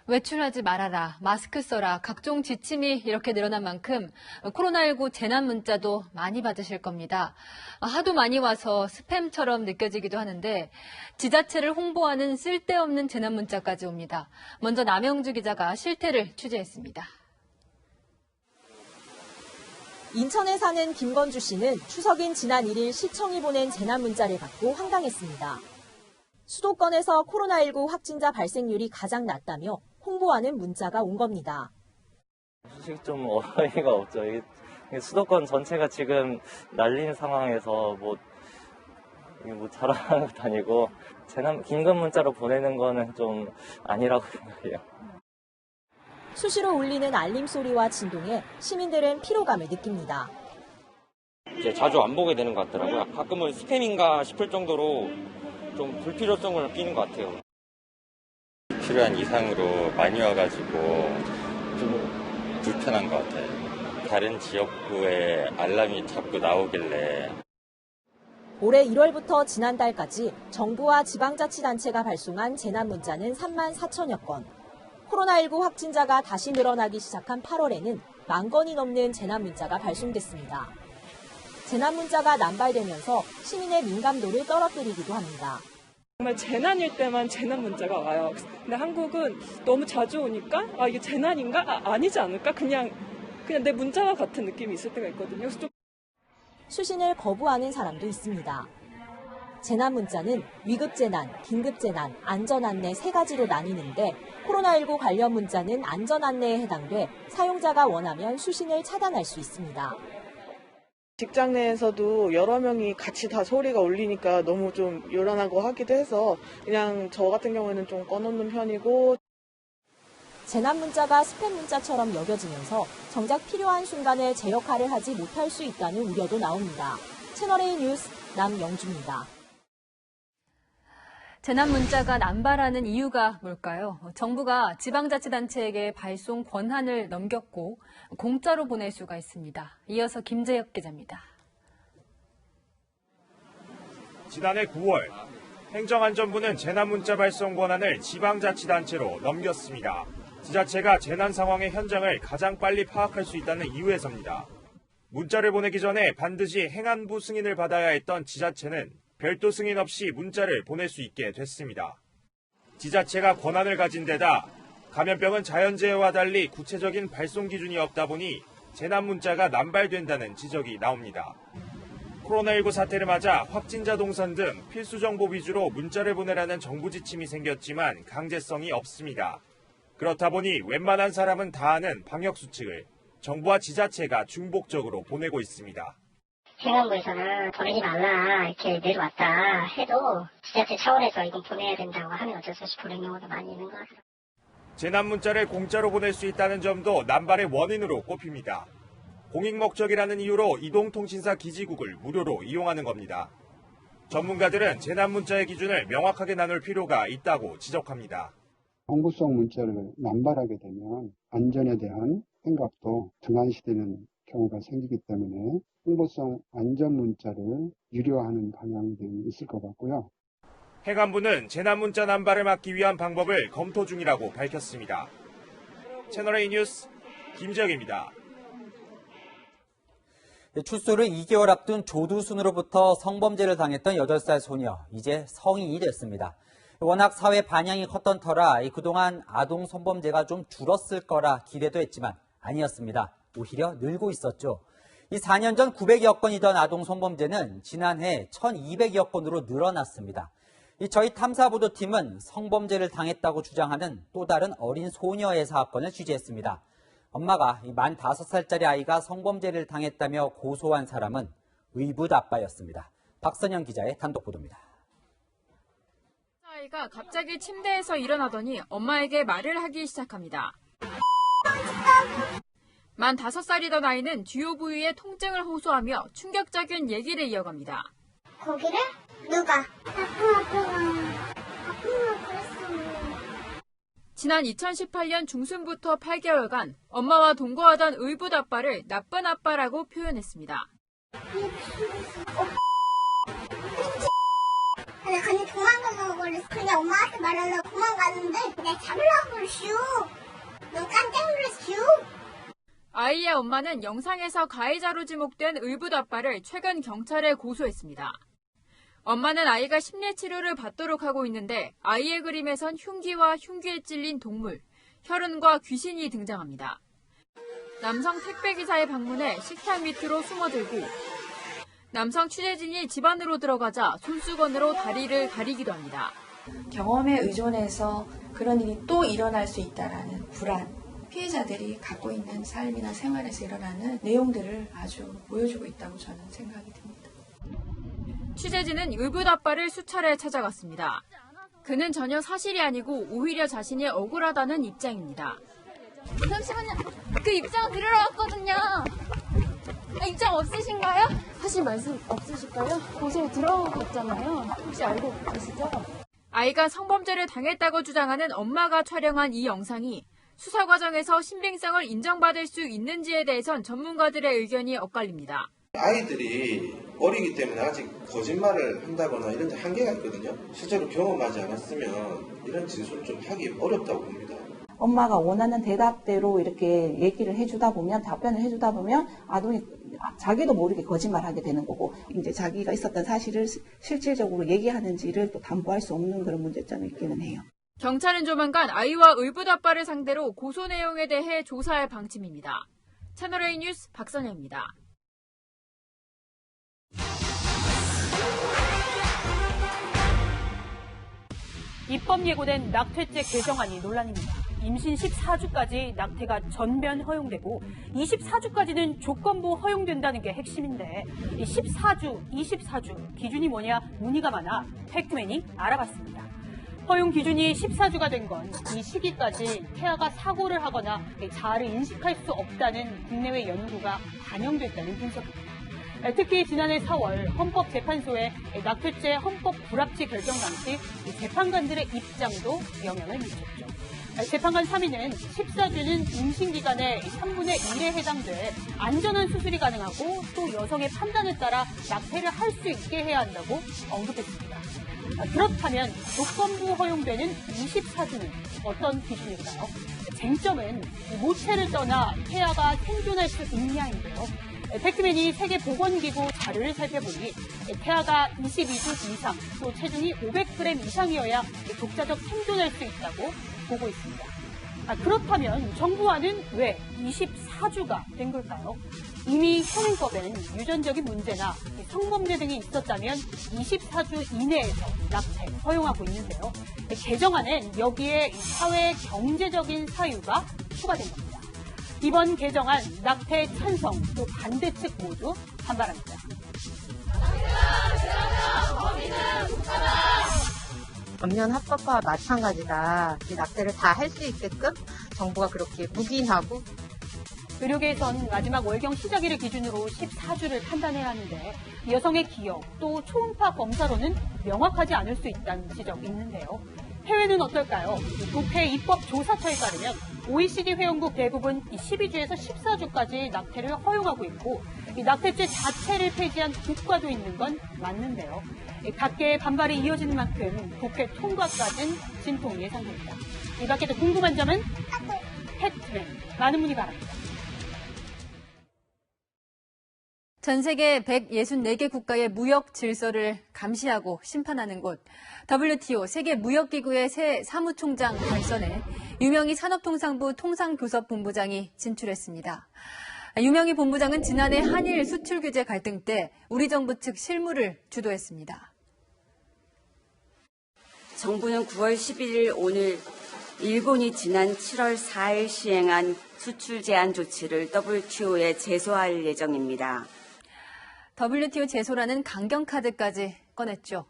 Speaker 1: 외출하지 말아라, 마스크 써라, 각종 지침이 이렇게 늘어난 만큼 코로나19 재난 문자도 많이 받으실 겁니다. 하도 많이 와서 스팸처럼 느껴지기도 하는데 지자체를 홍보하는 쓸데없는 재난 문자까지 옵니다. 먼저 남영주 기자가 실태를 취재했습니다.
Speaker 27: 인천에 사는 김건주 씨는 추석인 지난 1일 시청이 보낸 재난 문자를 받고 황당했습니다. 수도권에서 코로나19 확진자 발생률이 가장 낮다며 홍보하는 문자가 온 겁니다.
Speaker 28: 솔직히 좀 어이가 없죠. 수도권 전체가 지금 난린 상황에서 뭐 자랑하는 것도 아니고 긴급 문자로 보내는 거는 좀 아니라고 생각해요.
Speaker 27: 수시로 울리는 알림 소리와 진동에 시민들은 피로감을 느낍니다.
Speaker 29: 이제 자주 안 보게 되는 것 같더라고요. 가끔은 스팸인가 싶을 정도로 좀 불필요성을 느끼는 것 같아요.
Speaker 30: 필요한 이상으로 많이 와가지고 좀 불편한 것 같아요. 다른 지역구에 알람이 자꾸 나오길래.
Speaker 27: 올해 1월부터 지난달까지 정부와 지방자치단체가 발송한 재난문자는 3만 4천여 건. 코로나19 확진자가 다시 늘어나기 시작한 8월에는 1만 건이 넘는 재난문자가 발송됐습니다. 재난문자가 남발되면서 시민의 민감도를 떨어뜨리기도 합니다.
Speaker 31: 정말 재난일 때만 재난 문자가 와요. 근데 한국은 너무 자주 오니까 이게 재난인가? 아니지 않을까? 그냥 내 문자와 같은 느낌이 있을 때가 있거든요.
Speaker 27: 수신을 거부하는 사람도 있습니다. 재난문자는 위급재난, 긴급재난, 안전안내 3가지로 나뉘는데 코로나19 관련 문자는 안전안내에 해당돼 사용자가 원하면 수신을 차단할 수 있습니다.
Speaker 2: 직장 내에서도 여러 명이 같이 다 소리가 울리니까 너무 좀 요란하고 하기도 해서 그냥 저 같은 경우에는 좀 꺼놓는 편이고.
Speaker 27: 재난문자가 스팸문자처럼 여겨지면서 정작 필요한 순간에 제 역할을 하지 못할 수 있다는 우려도 나옵니다. 채널A 뉴스 남영주입니다.
Speaker 1: 재난문자가 남발하는 이유가 뭘까요? 정부가 지방자치단체에게 발송 권한을 넘겼고 공짜로 보낼 수가 있습니다. 이어서 김재혁 기자입니다.
Speaker 7: 지난해 9월 행정안전부는 재난문자 발송 권한을 지방자치단체로 넘겼습니다. 지자체가 재난 상황의 현장을 가장 빨리 파악할 수 있다는 이유에서입니다. 문자를 보내기 전에 반드시 행안부 승인을 받아야 했던 지자체는 별도 승인 없이 문자를 보낼 수 있게 됐습니다. 지자체가 권한을 가진 데다 감염병은 자연재해와 달리 구체적인 발송 기준이 없다 보니 재난문자가 남발된다는 지적이 나옵니다. 코로나19 사태를 맞아 확진자 동선 등 필수 정보 위주로 문자를 보내라는 정부 지침이 생겼지만 강제성이 없습니다. 그렇다 보니 웬만한 사람은 다 아는 방역수칙을 정부와 지자체가 중복적으로 보내고 있습니다.
Speaker 9: 행안부에서는 보내지 말라 이렇게 내려왔다 해도 지자체 차원에서 이건 보내야 된다고 하면 어쩔 수 없이 보내는 경우도 많이 있는 것 같아요.
Speaker 7: 재난문자를 공짜로 보낼 수 있다는 점도 남발의 원인으로 꼽힙니다. 공익 목적이라는 이유로 이동통신사 기지국을 무료로 이용하는 겁니다. 전문가들은 재난문자의 기준을 명확하게 나눌 필요가 있다고 지적합니다.
Speaker 10: 홍보성 문자를 남발하게 되면 안전에 대한 생각도 등한시되는 경우가 생기기 때문에 홍보성 안전문자를 유료화하는 방향이 있을 것 같고요.
Speaker 7: 행안부는 재난문자 남발을 막기 위한 방법을 검토 중이라고 밝혔습니다. 채널A 뉴스 김재혁입니다.
Speaker 12: 출소를 2개월 앞둔 조두순으로부터 성범죄를 당했던 8살 소녀, 이제 성인이 됐습니다. 워낙 사회 반향이 컸던 터라 그동안 아동 성범죄가 좀 줄었을 거라 기대도 했지만 아니었습니다. 오히려 늘고 있었죠. 이 4년 전 900여 건이던 아동 성범죄는 지난해 1200여 건으로 늘어났습니다. 저희 탐사보도팀은 성범죄를 당했다고 주장하는 또 다른 어린 소녀의 사건을 취재했습니다. 엄마가 만 5살짜리 아이가 성범죄를 당했다며 고소한 사람은 의붓 아빠였습니다. 박선영 기자의 단독 보도입니다.
Speaker 13: 아이가 갑자기 침대에서 일어나더니 엄마에게 말을 하기 시작합니다. 만 5살이던 아이는 주요 부위의 통증을 호소하며 충격적인 얘기를 이어갑니다.
Speaker 9: 거기를? 누가? 아프면
Speaker 13: 지난 2018년 중순부터 8개월간 엄마와 동거하던 의붓 아빠를 나쁜 아빠라고 표현했습니다.
Speaker 9: 근데 간이 도망가려고 그랬어. 그냥 엄마한테 말하려고 도망갔는데 내가 잡으려고 그랬슈. 너 깜짝 놀랐슈.
Speaker 13: 아이의 엄마는 영상에서 가해자로 지목된 의붓 아빠를 최근 경찰에 고소했습니다. 엄마는 아이가 심리치료를 받도록 하고 있는데 아이의 그림에선 흉기와 흉기에 찔린 동물, 혈흔과 귀신이 등장합니다. 남성 택배기사의 방문에 식탁 밑으로 숨어들고 남성 취재진이 집 안으로 들어가자 손수건으로 다리를 가리기도 합니다.
Speaker 14: 경험에 의존해서 그런 일이 또 일어날 수 있다라는 불안, 피해자들이 갖고 있는 삶이나 생활에서 일어나는 내용들을 아주 보여주고 있다고 저는 생각이 듭니다.
Speaker 13: 취재진은 의붓 아빠를 수차례 찾아갔습니다. 그는 전혀 사실이 아니고 오히려 자신이 억울하다는 입장입니다.
Speaker 15: 잠시만요. 그 입장 들으러 왔거든요. 입장 없으신가요? 사실 말씀 없으실까요? 고소에 들어오고 있잖아요. 혹시 알고 계시죠?
Speaker 13: 아이가 성범죄를 당했다고 주장하는 엄마가 촬영한 이 영상이 수사 과정에서 신빙성을 인정받을 수 있는지에 대해선 전문가들의 의견이 엇갈립니다.
Speaker 16: 아이들이 어리기 때문에 아직 거짓말을 한다거나 이런 데 한계가 있거든요. 실제로 경험하지 않았으면 이런 진술을 좀 하기 어렵다고 봅니다.
Speaker 17: 엄마가 원하는 대답대로 이렇게 얘기를 해주다 보면, 답변을 해주다 보면 아동이 자기도 모르게 거짓말하게 되는 거고, 이제 자기가 있었던 사실을 실질적으로 얘기하는지를 또 담보할 수 없는 그런 문제점이 있기는 해요.
Speaker 13: 경찰은 조만간 아이와 의붓 아빠를 상대로 고소 내용에 대해 조사할 방침입니다. 채널A 뉴스 박선영입니다.
Speaker 3: 입법 예고된 낙태죄 개정안이 논란입니다. 임신 14주까지 낙태가 전면 허용되고 24주까지는 조건부 허용된다는 게 핵심인데 이 14주, 24주 기준이 뭐냐 문의가 많아 팩트맨이 알아봤습니다. 허용 기준이 14주가 된 건 이 시기까지 태아가 사고를 하거나 자아를 인식할 수 없다는 국내외 연구가 반영됐다는 분석입니다. 특히 지난해 4월 헌법재판소의 낙태죄 헌법 불합치 결정 당시 재판관들의 입장도 영향을 미쳤죠. 재판관 3인은 14주는 임신기간의 3분의 1에 해당돼 안전한 수술이 가능하고 또 여성의 판단에 따라 낙태를 할 수 있게 해야 한다고 언급했습니다. 그렇다면 조건부 허용되는 24주는 어떤 기준일까요? 쟁점은 모체를 떠나 태아가 생존할 수 있냐인데요. 팩트맨이 세계보건기구 자료를 살펴보니 태아가 22주 이상 또 체중이 500g 이상이어야 독자적 생존할 수 있다고 보고 있습니다. 그렇다면 정부와는 왜 24주가 된 걸까요? 이미 현행법엔 유전적인 문제나 성범죄 등이 있었다면 24주 이내에서 낙태 허용하고 있는데요. 개정안엔 여기에 사회 경제적인 사유가 추가된 겁니다. 이번 개정안 낙태 찬성 또 반대 측 모두 반발합니다.
Speaker 4: 전면 합법화와 마찬가지다. 낙태를 다 할 수 있게끔 정부가 그렇게 묵인하고.
Speaker 3: 의료계에선 마지막 월경 시작일을 기준으로 14주를 판단해야 하는데 여성의 기억 또 초음파 검사로는 명확하지 않을 수 있다는 지적이 있는데요. 해외는 어떨까요? 국회 입법조사처에 따르면 OECD 회원국 대부분 12주에서 14주까지 낙태를 허용하고 있고 이 낙태죄 자체를 폐지한 국가도 있는 건 맞는데요. 각계의 반발이 이어지는 만큼 국회 통과까지는 진통이 예상됩니다. 이 밖에도 궁금한 점은 팩트맨 많은 문의 바랍니다.
Speaker 1: 전 세계 164개 국가의 무역 질서를 감시하고 심판하는 곳 WTO 세계무역기구의 새 사무총장 발선에 유명희 산업통상부 통상교섭본부장이 진출했습니다. 유명희 본부장은 지난해 한일 수출 규제 갈등 때 우리 정부 측 실무를 주도했습니다.
Speaker 5: 정부는 9월 11일 오늘 일본이 지난 7월 4일 시행한 수출 제한 조치를 WTO에 제소할 예정입니다.
Speaker 1: WTO 제소라는 강경카드까지 꺼냈죠.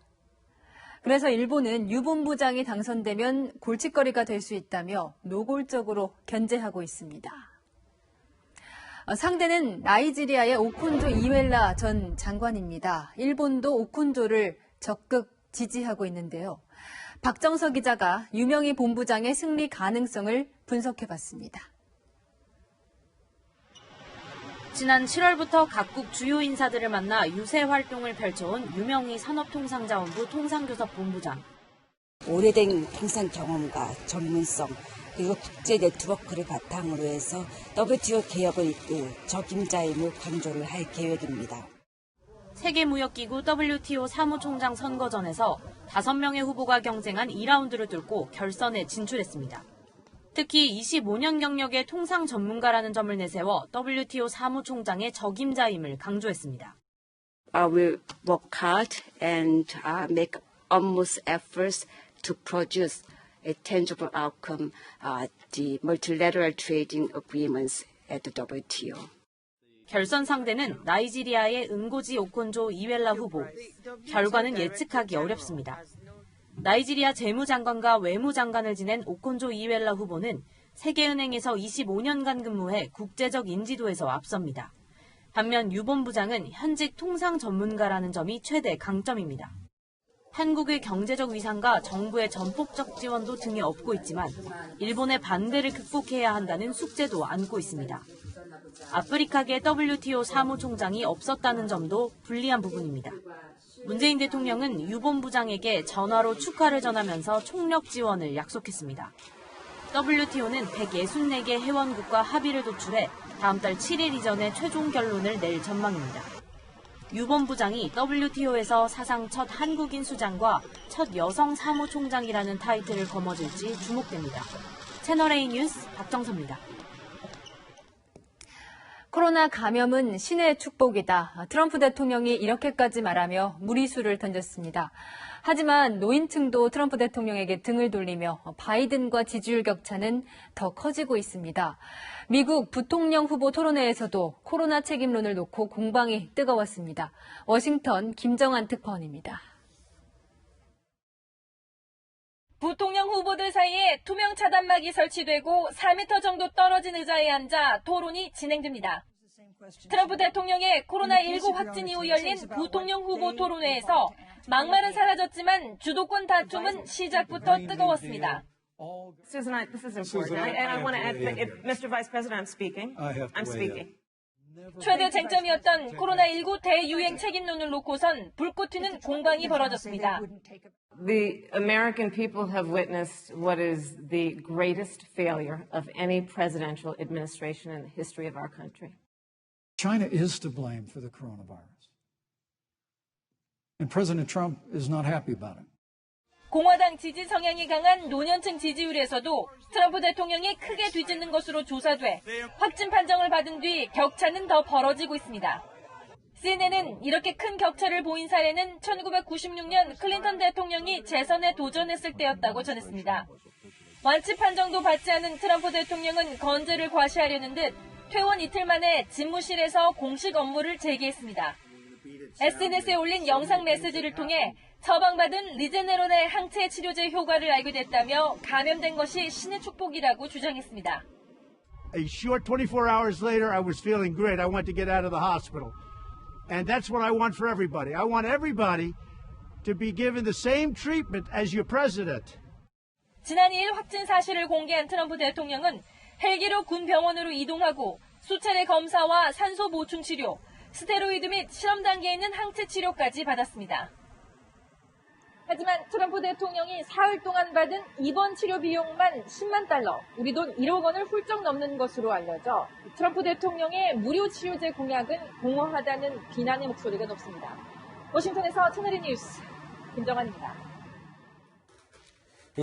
Speaker 1: 그래서 일본은 유 본부장이 당선되면 골칫거리가 될 수 있다며 노골적으로 견제하고 있습니다. 상대는 나이지리아의 오콘조 이웰라 전 장관입니다. 일본도 오콘조를 적극 지지하고 있는데요. 박정서 기자가 유명희 본부장의 승리 가능성을 분석해봤습니다.
Speaker 18: 지난 7월부터 각국 주요 인사들을 만나 유세 활동을 펼쳐온 유명희 산업통상자원부 통상교섭본부장.
Speaker 19: 오래된 통상 경험과 전문성 그리고 국제 네트워크를 바탕으로 해서 WTO 개혁을 이끌 적임자임을 강조를 할 계획입니다.
Speaker 18: 세계무역기구 WTO 사무총장 선거전에서 5명의 후보가 경쟁한 2라운드를 뚫고 결선에 진출했습니다. 특히 25년 경력의 통상 전문가라는 점을 내세워 WTO 사무총장의 적임자임을 강조했습니다.
Speaker 19: I will work hard and make utmost efforts to produce a tangible outcome, the multilateral trading agreements at the WTO.
Speaker 18: 결선 상대는 나이지리아의 응고지 오콘조 이웰라 후보. 결과는 예측하기 어렵습니다. 나이지리아 재무장관과 외무장관을 지낸 오콘조 이웰라 후보는 세계은행에서 25년간 근무해 국제적 인지도에서 앞섭니다. 반면 유 본부장은 현직 통상 전문가라는 점이 최대 강점입니다. 한국의 경제적 위상과 정부의 전폭적 지원도 등에 업고 있지만 일본의 반대를 극복해야 한다는 숙제도 안고 있습니다. 아프리카계 WTO 사무총장이 없었다는 점도 불리한 부분입니다. 문재인 대통령은 유 본부장에게 전화로 축하를 전하면서 총력 지원을 약속했습니다. WTO는 164개 회원국과 합의를 도출해 다음 달 7일 이전에 최종 결론을 낼 전망입니다. 유 본부장이 WTO에서 사상 첫 한국인 수장과 첫 여성 사무총장이라는 타이틀을 거머쥘지 주목됩니다. 채널A 뉴스 박정서입니다.
Speaker 1: 코로나 감염은 신의 축복이다. 트럼프 대통령이 이렇게까지 말하며 무리수를 던졌습니다. 하지만 노인층도 트럼프 대통령에게 등을 돌리며 바이든과 지지율 격차는 더 커지고 있습니다. 미국 부통령 후보 토론회에서도 코로나 책임론을 놓고 공방이 뜨거웠습니다. 워싱턴 김정한 특파원입니다.
Speaker 6: 부통령 후보들 사이에 투명 차단막이 설치되고 4m 정도 떨어진 의자에 앉아 토론이 진행됩니다. 트럼프 대통령의 코로나19 확진 이후 열린 부통령 후보 토론회에서 막말은 사라졌지만 주도권 다툼은 시작부터 뜨거웠습니다.
Speaker 8: Susan, this is important. And I want to add, if Mr. Vice President, I'm speaking. I'm speaking.
Speaker 6: 최대 쟁점이었던 코로나19 대유행 책임론을 놓고선 불꽃 튀는 공방이 벌어졌습니다.
Speaker 8: The American people have witnessed what is the greatest failure of any presidential administration in the history of our country.
Speaker 11: China is to blame for the coronavirus. And President Trump is not happy about it.
Speaker 6: 공화당 지지 성향이 강한 노년층 지지율에서도 트럼프 대통령이 크게 뒤집는 것으로 조사돼 확진 판정을 받은 뒤 격차는 더 벌어지고 있습니다. CNN은 이렇게 큰 격차를 보인 사례는 1996년 클린턴 대통령이 재선에 도전했을 때였다고 전했습니다. 완치 판정도 받지 않은 트럼프 대통령은 건재를 과시하려는 듯 퇴원 이틀 만에 집무실에서 공식 업무를 재개했습니다. SNS에 올린 영상 메시지를 통해 처방받은 리제네론의 항체 치료제 효과를 알게 됐다며 감염된 것이 신의 축복이라고 주장했습니다.
Speaker 20: A short 24 hours later, I was feeling great. I wanted to get out of the hospital. And that's what I want for everybody. I want everybody to be given the same treatment as your president.
Speaker 6: 지난 2일 확진 사실을 공개한 트럼프 대통령은 헬기로 군 병원으로 이동하고 수차례 검사와 산소 보충 치료, 스테로이드 및 실험 단계에 있는 항체 치료까지 받았습니다. 하지만 트럼프 대통령이 사흘 동안 받은 입원 치료 비용만 10만 달러, 우리 돈 1억 원을 훌쩍 넘는 것으로 알려져 트럼프 대통령의 무료 치료제 공약은 공허하다는 비난의 목소리가 높습니다. 워싱턴에서 채널A 뉴스 김정환입니다.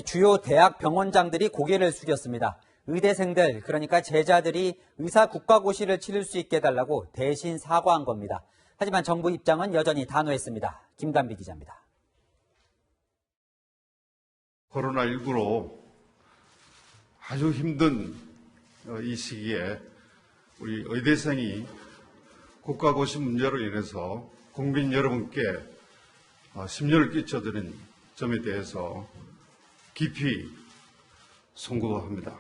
Speaker 12: 주요 대학 병원장들이 고개를 숙였습니다. 의대생들, 그러니까 제자들이 의사 국가고시를 치를 수 있게 해달라고 대신 사과한 겁니다. 하지만 정부 입장은 여전히 단호했습니다. 김단비 기자입니다.
Speaker 21: 코로나19로 아주 힘든 이 시기에 우리 의대생이 국가고시 문제로 인해서 국민 여러분께 심려를 끼쳐드린 점에 대해서 깊이 송구합니다.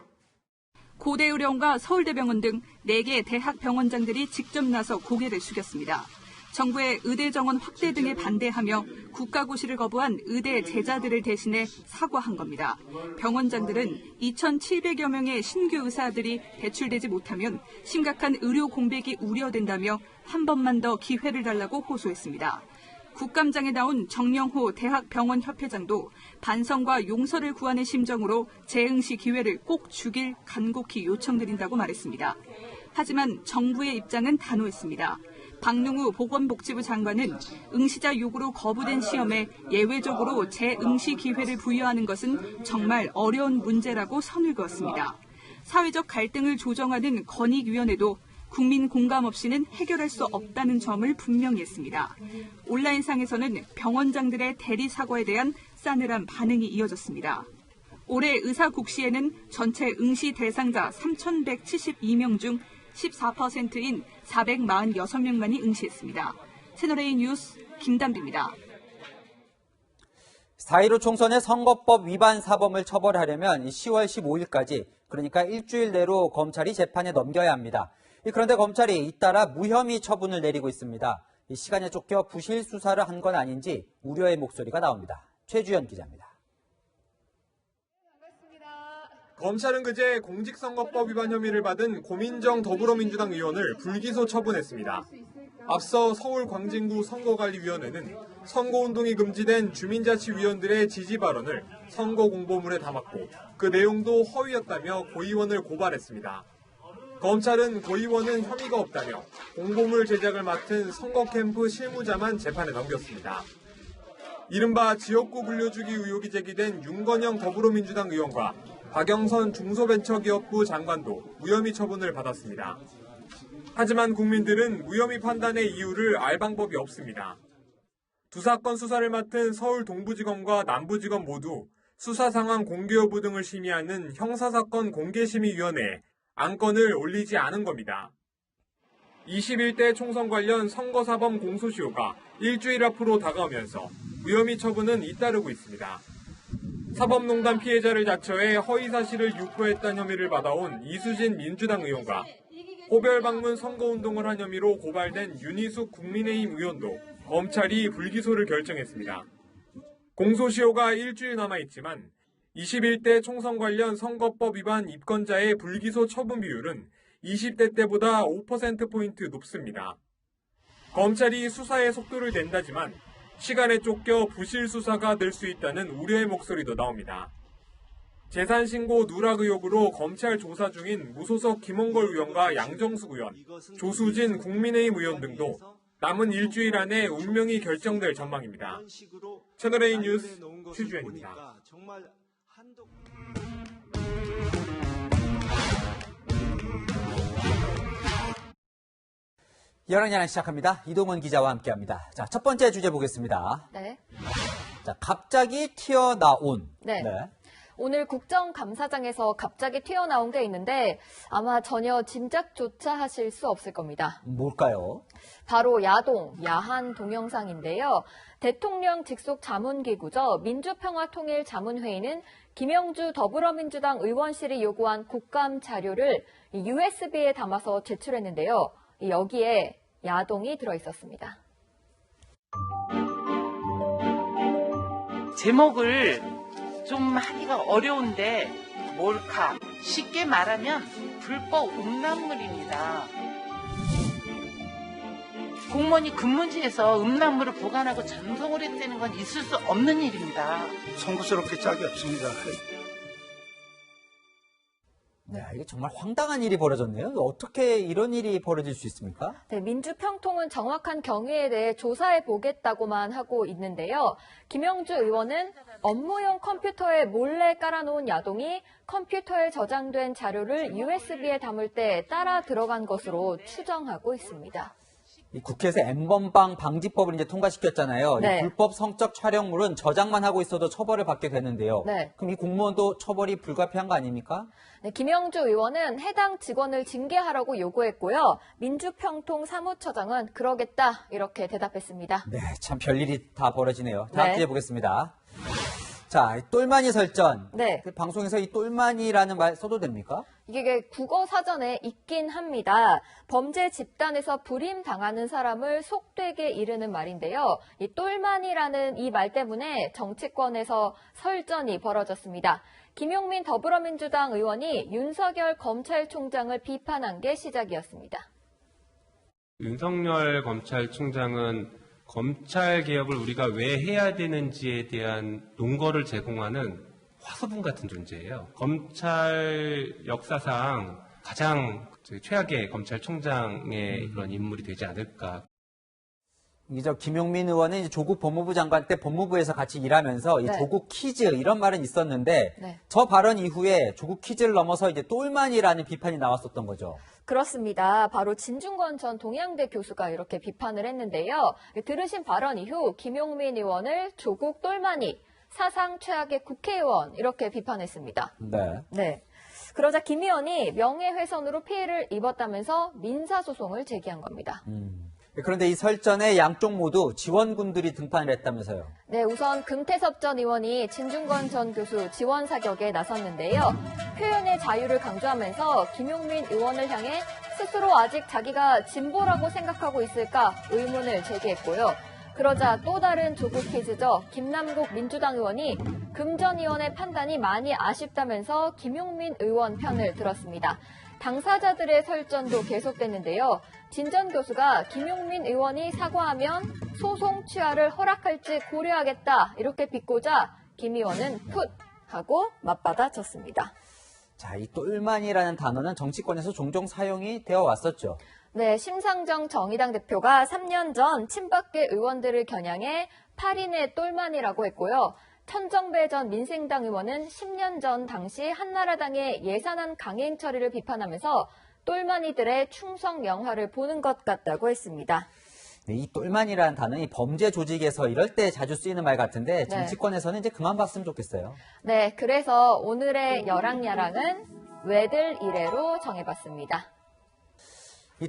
Speaker 22: 고대의료원과 서울대병원 등 4개 대학 병원장들이 직접 나서 고개를 숙였습니다. 정부의 의대 정원 확대 등에 반대하며 국가고시를 거부한 의대 제자들을 대신해 사과한 겁니다. 병원장들은 2,700여 명의 신규 의사들이 배출되지 못하면 심각한 의료 공백이 우려된다며 한 번만 더 기회를 달라고 호소했습니다. 국감장에 나온 정영호 대학병원협회장도 반성과 용서를 구하는 심정으로 재응시 기회를 꼭 주길 간곡히 요청드린다고 말했습니다. 하지만 정부의 입장은 단호했습니다. 박능우 보건복지부 장관은 응시자 요구로 거부된 시험에 예외적으로 재응시 기회를 부여하는 것은 정말 어려운 문제라고 선을 그었습니다. 사회적 갈등을 조정하는 건익위원회도 국민 공감 없이는 해결할 수 없다는 점을 분명히 했습니다. 온라인상에서는 병원장들의 대리 사과에 대한 싸늘한 반응이 이어졌습니다. 올해 의사국시에는 전체 응시 대상자 3,172명 중 14%인 446명만이 응시했습니다. 채널A 뉴스 김단비입니다.
Speaker 12: 4.15 총선의 선거법 위반 사범을 처벌하려면 10월 15일까지, 그러니까 일주일 내로 검찰이 재판에 넘겨야 합니다. 그런데 검찰이 잇따라 무혐의 처분을 내리고 있습니다. 시간에 쫓겨 부실 수사를 한 건 아닌지 우려의 목소리가 나옵니다. 최주연 기자입니다.
Speaker 23: 검찰은 그제 공직선거법 위반 혐의를 받은 고민정 더불어민주당 의원을 불기소 처분했습니다. 앞서 서울 광진구 선거관리위원회는 선거운동이 금지된 주민자치위원들의 지지 발언을 선거 공보물에 담았고 그 내용도 허위였다며 고 의원을 고발했습니다. 검찰은 고 의원은 혐의가 없다며 공보물 제작을 맡은 선거캠프 실무자만 재판에 넘겼습니다. 이른바 지역구 불려주기 의혹이 제기된 윤건영 더불어민주당 의원과 박영선 중소벤처기업부 장관도 무혐의 처분을 받았습니다. 하지만 국민들은 무혐의 판단의 이유를 알 방법이 없습니다. 두 사건 수사를 맡은 서울 동부지검과 남부지검 모두 수사 상황 공개 여부 등을 심의하는 형사사건 공개심의위원회에 안건을 올리지 않은 겁니다. 21대 총선 관련 선거사범 공소시효가 일주일 앞으로 다가오면서 무혐의 처분은 잇따르고 있습니다. 사법농단 피해자를 자처해 허위사실을 유포했다는 혐의를 받아온 이수진 민주당 의원과 호별 방문 선거운동을 한 혐의로 고발된 윤희숙 국민의힘 의원도 검찰이 불기소를 결정했습니다. 공소시효가 일주일 남아있지만 21대 총선 관련 선거법 위반 입건자의 불기소 처분 비율은 20대 때보다 5%포인트 높습니다. 검찰이 수사의 속도를 낸다지만 시간에 쫓겨 부실 수사가 될 수 있다는 우려의 목소리도 나옵니다. 재산신고 누락 의혹으로 검찰 조사 중인 무소속 김홍걸 의원과 양정숙 의원, 조수진 국민의힘 의원 등도 남은 일주일 안에 운명이 결정될 전망입니다. 채널A 뉴스 최주현입니다.
Speaker 12: 열한야는 시작합니다. 이동원 기자와 함께합니다. 자, 첫 번째 주제 보겠습니다.
Speaker 2: 네.
Speaker 12: 자, 갑자기 튀어나온.
Speaker 2: 네. 오늘 국정감사장에서 갑자기 튀어나온 게 있는데 아마 전혀 짐작조차 하실 수 없을 겁니다.
Speaker 12: 뭘까요?
Speaker 2: 바로 야한 동영상인데요. 대통령 직속 자문기구죠. 민주평화통일자문회의는 김영주 더불어민주당 의원실이 요구한 국감 자료를 USB에 담아서 제출했는데요. 여기에 야동이 들어있었습니다.
Speaker 7: 제목을 좀 하기가 어려운데 몰카, 쉽게 말하면 불법 음란물입니다. 공무원이 근무지에서 음란물을 보관하고 전송을 했다는 건 있을 수 없는 일입니다.
Speaker 10: 송구스럽게 짝이 없습니다.
Speaker 12: 네, 이게 정말 황당한 일이 벌어졌네요. 어떻게 이런 일이 벌어질 수 있습니까?
Speaker 2: 네, 민주평통은 정확한 경위에 대해 조사해 보겠다고만 하고 있는데요. 김영주 의원은 업무용 컴퓨터에 몰래 깔아놓은 야동이 컴퓨터에 저장된 자료를 USB에 담을 때 따라 들어간 것으로 추정하고 있습니다.
Speaker 12: 이 국회에서 N번방 방지법을 이제 통과시켰잖아요.
Speaker 2: 네.
Speaker 12: 이 불법 성적 촬영물은 저장만 하고 있어도 처벌을 받게 되는데요.
Speaker 2: 네.
Speaker 12: 그럼 이 공무원도 처벌이 불가피한 거 아닙니까?
Speaker 2: 네, 김영주 의원은 해당 직원을 징계하라고 요구했고요. 민주평통 사무처장은 그러겠다 이렇게 대답했습니다.
Speaker 12: 네, 참 별일이 다 벌어지네요. 다음
Speaker 2: 네.
Speaker 12: 주제 보겠습니다. 자, 똘마니 설전.
Speaker 2: 네.
Speaker 12: 방송에서 이 똘마니라는 말 써도 됩니까?
Speaker 2: 이게 국어 사전에 있긴 합니다. 범죄 집단에서 불임당하는 사람을 속되게 이르는 말인데요. 이 똘마니라는 이 말 때문에 정치권에서 설전이 벌어졌습니다. 김용민 더불어민주당 의원이 윤석열 검찰총장을 비판한 게 시작이었습니다.
Speaker 24: 윤석열 검찰총장은 검찰개혁을 우리가 왜 해야 되는지에 대한 논거를 제공하는 화소분 같은 존재예요. 검찰 역사상 가장 최악의 검찰총장의 그런 인물이 되지 않을까.
Speaker 12: 이제 김용민 의원은 이제 조국 법무부 장관 때 법무부에서 같이 일하면서 이
Speaker 2: 네.
Speaker 12: 조국 퀴즈 이런 말은 있었는데
Speaker 2: 네.
Speaker 12: 저 발언 이후에 조국 퀴즈를 넘어서 이제 똘마니라는 비판이 나왔었던 거죠.
Speaker 2: 그렇습니다. 바로 진중권 전 동양대 교수가 이렇게 비판을 했는데요. 들으신 발언 이후 김용민 의원을 조국 똘마니, 사상 최악의 국회의원 이렇게 비판했습니다.
Speaker 12: 네.
Speaker 2: 그러자 김 의원이 명예훼손으로 피해를 입었다면서 민사소송을 제기한 겁니다.
Speaker 12: 그런데 이 설전에 양쪽 모두 지원군들이 등판을 했다면서요.
Speaker 2: 네, 우선 금태섭 전 의원이 진중권 전 교수 지원 사격에 나섰는데요. 표현의 자유를 강조하면서 김용민 의원을 향해 스스로 아직 자기가 진보라고 생각하고 있을까 의문을 제기했고요. 그러자 또 다른 조국 퀴즈죠. 김남국 민주당 의원이 금 전 의원의 판단이 많이 아쉽다면서 김용민 의원 편을 들었습니다. 당사자들의 설전도 계속됐는데요. 진 전 교수가 김용민 의원이 사과하면 소송 취하를 허락할지 고려하겠다 이렇게 비꼬자 김 의원은 풋 하고 맞받아쳤습니다.
Speaker 12: 자, 이 똘마니라는 단어는 정치권에서 종종 사용이 되어 왔었죠.
Speaker 2: 네, 심상정 정의당 대표가 3년 전 친박계 의원들을 겨냥해 8인의 똘마니라고 했고요. 천정배 전 민생당 의원은 10년 전 당시 한나라당의 예산안 강행 처리를 비판하면서 똘마니들의 충성 영화를 보는 것 같다고 했습니다.
Speaker 12: 네, 이 똘만이라는 단어는 범죄 조직에서 이럴 때 자주 쓰이는 말 같은데 정치권에서는 이제 그만 봤으면 좋겠어요.
Speaker 2: 네, 그래서 오늘의 여랑야랑은 왜들 이래로 정해봤습니다.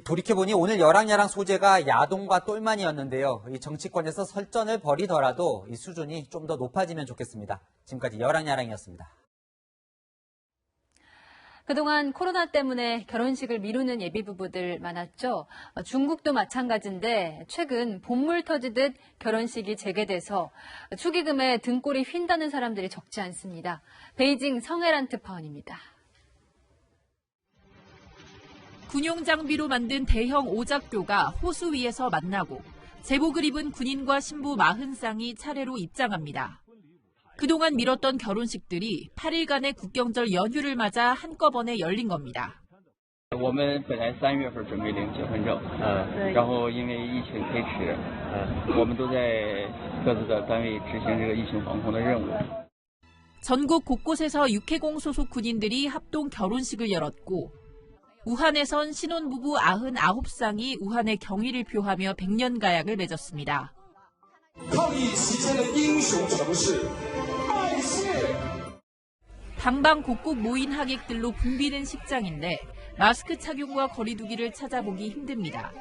Speaker 12: 돌이켜보니 오늘 여랑야랑 소재가 야동과 똘만이었는데요. 이 정치권에서 설전을 벌이더라도 이 수준이 좀 더 높아지면 좋겠습니다. 지금까지 여랑야랑이었습니다.
Speaker 1: 그동안 코로나 때문에 결혼식을 미루는 예비부부들 많았죠. 중국도 마찬가지인데 최근 본물 터지듯 결혼식이 재개돼서 축의금에 등골이 휜다는 사람들이 적지 않습니다. 베이징 성해란 특파원입니다.
Speaker 9: 군용 장비로 만든 대형 오작교가 호수 위에서 만나고 제복을 입은 군인과 신부 40쌍이 차례로 입장합니다. 그동안 미뤘던 결혼식들이 8일간의 국경절 연휴를 맞아 한꺼번에 열린 겁니다.
Speaker 14: 我们本来3月份准备领结婚证，然后因为疫情推迟，我们都在各自的单位执行这个疫情防控的任务。
Speaker 9: 전국 곳곳에서 육해공 소속 군인들이 합동 결혼식을 열었고 우한에선 신혼부부 99쌍이 우한의 경의를 표하며 백년 가약을 맺었습니다. 방방곡곡 모인 하객들로 붐비는 식장인데 마스크 착용과 거리두기를 찾아보기 힘듭니다.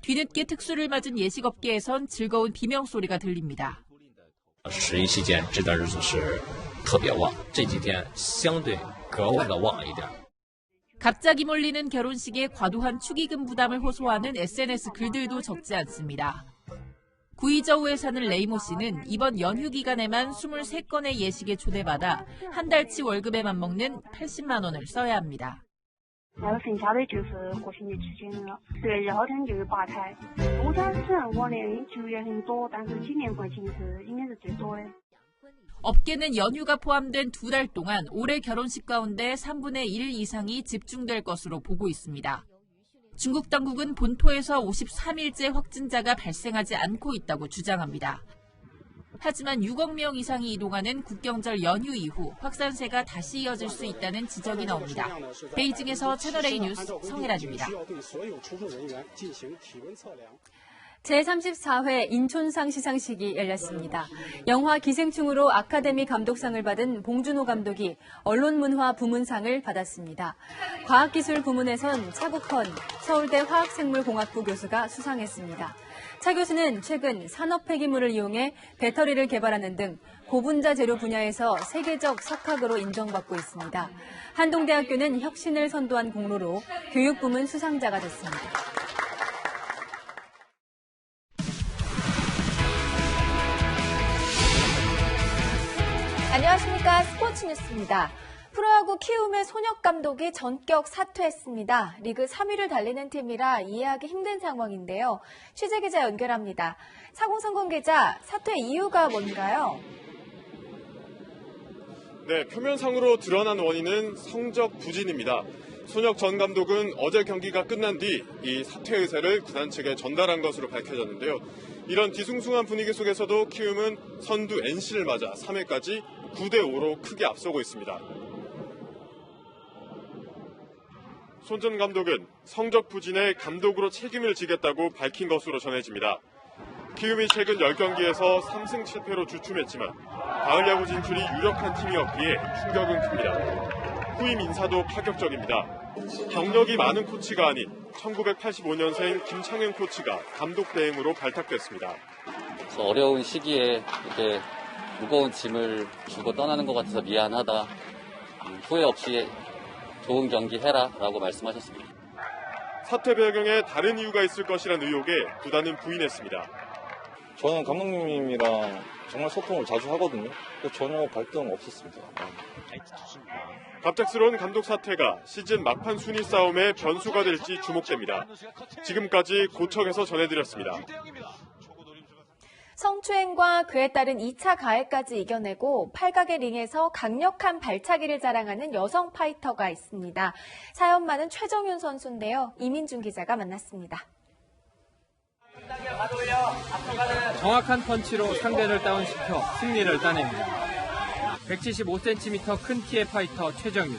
Speaker 9: 뒤늦게 특수를 맞은 예식업계에선 즐거운 비명소리가 들립니다.
Speaker 15: 十一期间这段日子是特别旺，这几天相对格外的旺一点。
Speaker 9: 갑자기 몰리는 결혼식에 과도한 축의금 부담을 호소하는 SNS 글들도 적지 않습니다. 구이저우에 사는 레이모 씨는 이번 연휴 기간에만 23건의 예식에 초대받아 한 달치 월급에 맞먹는 80만 원을 써야 합니다.
Speaker 16: 然后剩下的就是国庆节期间了，4月1号天就有8台。多单是往年9月很多，但是今年国庆应该是最多的。
Speaker 9: 업계는 연휴가 포함된 2달 동안 올해 결혼식 가운데 3분의 1 이상이 집중될 것으로 보고 있습니다. 중국 당국은 본토에서 53일째 확진자가 발생하지 않고 있다고 주장합니다. 하지만 6억 명 이상이 이동하는 국경절 연휴 이후 확산세가 다시 이어질 수 있다는 지적이 나옵니다. 베이징에서 채널A 뉴스 성혜란입니다.
Speaker 1: 제34회 인촌상 시상식이 열렸습니다. 영화 기생충으로 아카데미 감독상을 받은 봉준호 감독이 언론문화 부문상을 받았습니다. 과학기술 부문에선 차국헌 서울대 화학생물공학부 교수가 수상했습니다. 차 교수는 최근 산업폐기물을 이용해 배터리를 개발하는 등 고분자 재료 분야에서 세계적 석학으로 인정받고 있습니다. 한동대학교는 혁신을 선도한 공로로 교육부문 수상자가 됐습니다.
Speaker 2: 안녕하십니까. 스포츠 뉴스입니다. 프로야구 키움의 손혁 감독이 전격 사퇴했습니다. 리그 3위를 달리는 팀이라 이해하기 힘든 상황인데요. 취재 기자 연결합니다. 사공성공 기자, 사퇴 이유가 뭔가요?
Speaker 25: 네, 표면상으로 드러난 원인은 성적 부진입니다. 손혁 전 감독은 어제 경기가 끝난 뒤 이 사퇴 의사를 구단 측에 전달한 것으로 밝혀졌는데요. 이런 뒤숭숭한 분위기 속에서도 키움은 선두 NC를 맞아 3회까지 9대5로 크게 앞서고 있습니다. 손 전 감독은 성적 부진에 감독으로 책임을 지겠다고 밝힌 것으로 전해집니다. 키움이 최근 10경기에서 3승 7패로 주춤했지만 가을 야구 진출이 유력한 팀이었기에 충격은 큽니다. 후임 인사도 파격적입니다. 경력이 많은 코치가 아닌 1985년생 김창현 코치가 감독 대행으로 발탁됐습니다.
Speaker 26: 어려운 시기에 이렇게 무거운 짐을 주고 떠나는 것 같아서 미안하다. 후회 없이 좋은 경기 해라라고 말씀하셨습니다.
Speaker 25: 사퇴 배경에 다른 이유가 있을 것이란 의혹에 구단은 부인했습니다.
Speaker 27: 저는 감독님이랑 정말 소통을 자주 하거든요. 전혀 갈등 없었습니다.
Speaker 25: 갑작스러운 감독 사퇴가 시즌 막판 순위 싸움의 변수가 될지 주목됩니다. 지금까지 고척에서 전해드렸습니다.
Speaker 2: 성추행과 그에 따른 2차 가해까지 이겨내고 팔각의 링에서 강력한 발차기를 자랑하는 여성 파이터가 있습니다. 사연 많은 최정윤 선수인데요. 이민준 기자가 만났습니다.
Speaker 28: 정확한 펀치로 상대를 다운시켜 승리를 따냅니다. 175cm 큰 키의 파이터 최정윤.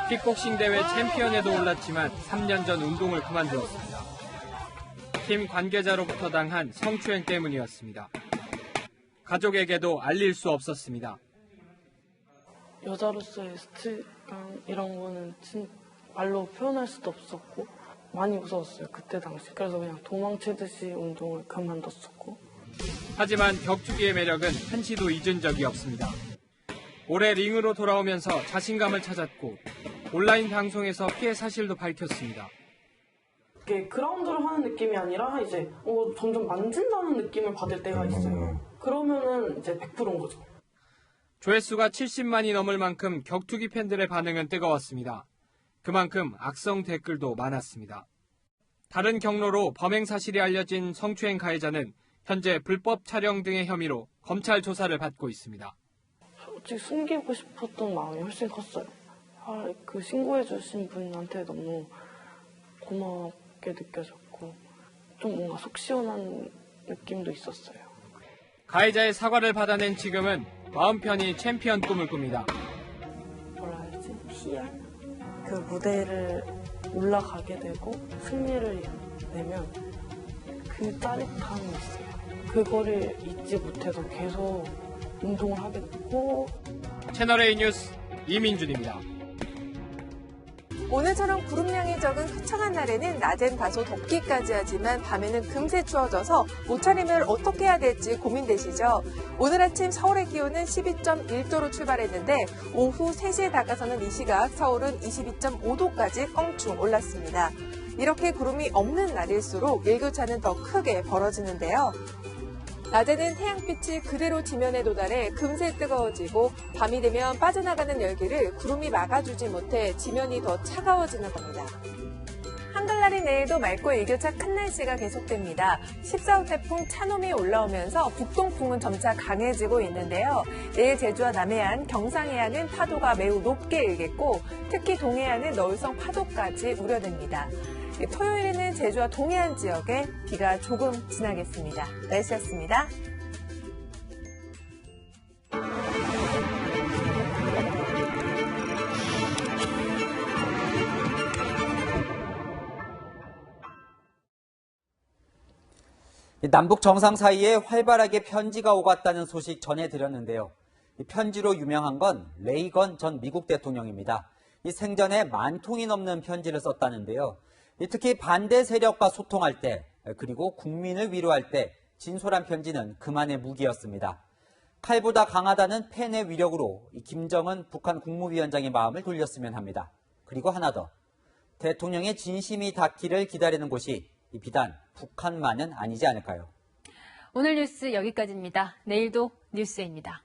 Speaker 28: 킥복싱 대회 챔피언에도 올랐지만 3년 전 운동을 그만두었습니다. 팀 관계자로부터 당한 성추행 때문이었습니다. 가족에게도 알릴 수 없었습니다.
Speaker 3: 여자로서의 스트감 이런 거는 말로 표현할 수도 없었고 많이 무서웠어요. 그때 당시. 그래서 그냥 도망치듯이 운동을 그만뒀었고.
Speaker 28: 하지만 격투기의 매력은 한시도 잊은 적이 없습니다. 올해 링으로 돌아오면서 자신감을 찾았고 온라인 방송에서 피해 사실도 밝혔습니다.
Speaker 3: 이게 그라운드를 하는 느낌이 아니라 이제 점점 만진다는 느낌을 받을 때가 있어요. 그러면은 이제 100%인 거죠.
Speaker 28: 조회수가 70만이 넘을 만큼 격투기 팬들의 반응은 뜨거웠습니다. 그만큼 악성 댓글도 많았습니다. 다른 경로로 범행 사실이 알려진 성추행 가해자는 현재 불법 촬영 등의 혐의로 검찰 조사를 받고 있습니다.
Speaker 3: 솔직히 숨기고 싶었던 마음이 훨씬 컸어요. 그 신고해주신 분한테 너무 고맙게 느껴졌고 좀 뭔가 속 시원한 느낌도 있었어요.
Speaker 28: 가해자의 사과를 받아낸 지금은 마음 편히 챔피언 꿈을 꿉니다.
Speaker 3: 뭐라 해야지? PR? 그 무대를 올라가게 되고 승리를 내면 그 짜릿함이 있어요. 그거를 잊지 못해서 계속 운동을 하게 되고.
Speaker 28: 채널A 뉴스 이민준입니다.
Speaker 4: 오늘처럼 구름량이 적은 화창한 날에는 낮엔 다소 덥기까지 하지만 밤에는 금세 추워져서 옷차림을 어떻게 해야 될지 고민되시죠? 오늘 아침 서울의 기온은 12.1도로 출발했는데 오후 3시에 다가서는 이 시각 서울은 22.5도까지 껑충 올랐습니다. 이렇게 구름이 없는 날일수록 일교차는 더 크게 벌어지는데요. 낮에는 태양빛이 그대로 지면에 도달해 금세 뜨거워지고 밤이 되면 빠져나가는 열기를 구름이 막아주지 못해 지면이 더 차가워지는 겁니다. 한글날인 내일도 맑고 일교차 큰 날씨가 계속됩니다. 14호 태풍 차놈이 올라오면서 북동풍은 점차 강해지고 있는데요. 내일 제주와 남해안, 경상해안은 파도가 매우 높게 일겠고 특히 동해안은 너울성 파도까지 우려됩니다. 토요일에는 제주와 동해안 지역에 비가 조금 지나겠습니다. 날씨였습니다.
Speaker 12: 남북 정상 사이에 활발하게 편지가 오갔다는 소식 전해드렸는데요. 이 편지로 유명한 건 레이건 전 미국 대통령입니다. 이 생전에 10,000통이 넘는 편지를 썼다는데요. 특히 반대 세력과 소통할 때 그리고 국민을 위로할 때 진솔한 편지는 그만의 무기였습니다. 칼보다 강하다는 펜의 위력으로 김정은 북한 국무위원장의 마음을 돌렸으면 합니다. 그리고 하나 더, 대통령의 진심이 닿기를 기다리는 곳이 비단 북한만은 아니지 않을까요?
Speaker 1: 오늘 뉴스 여기까지입니다. 내일도 뉴스입니다.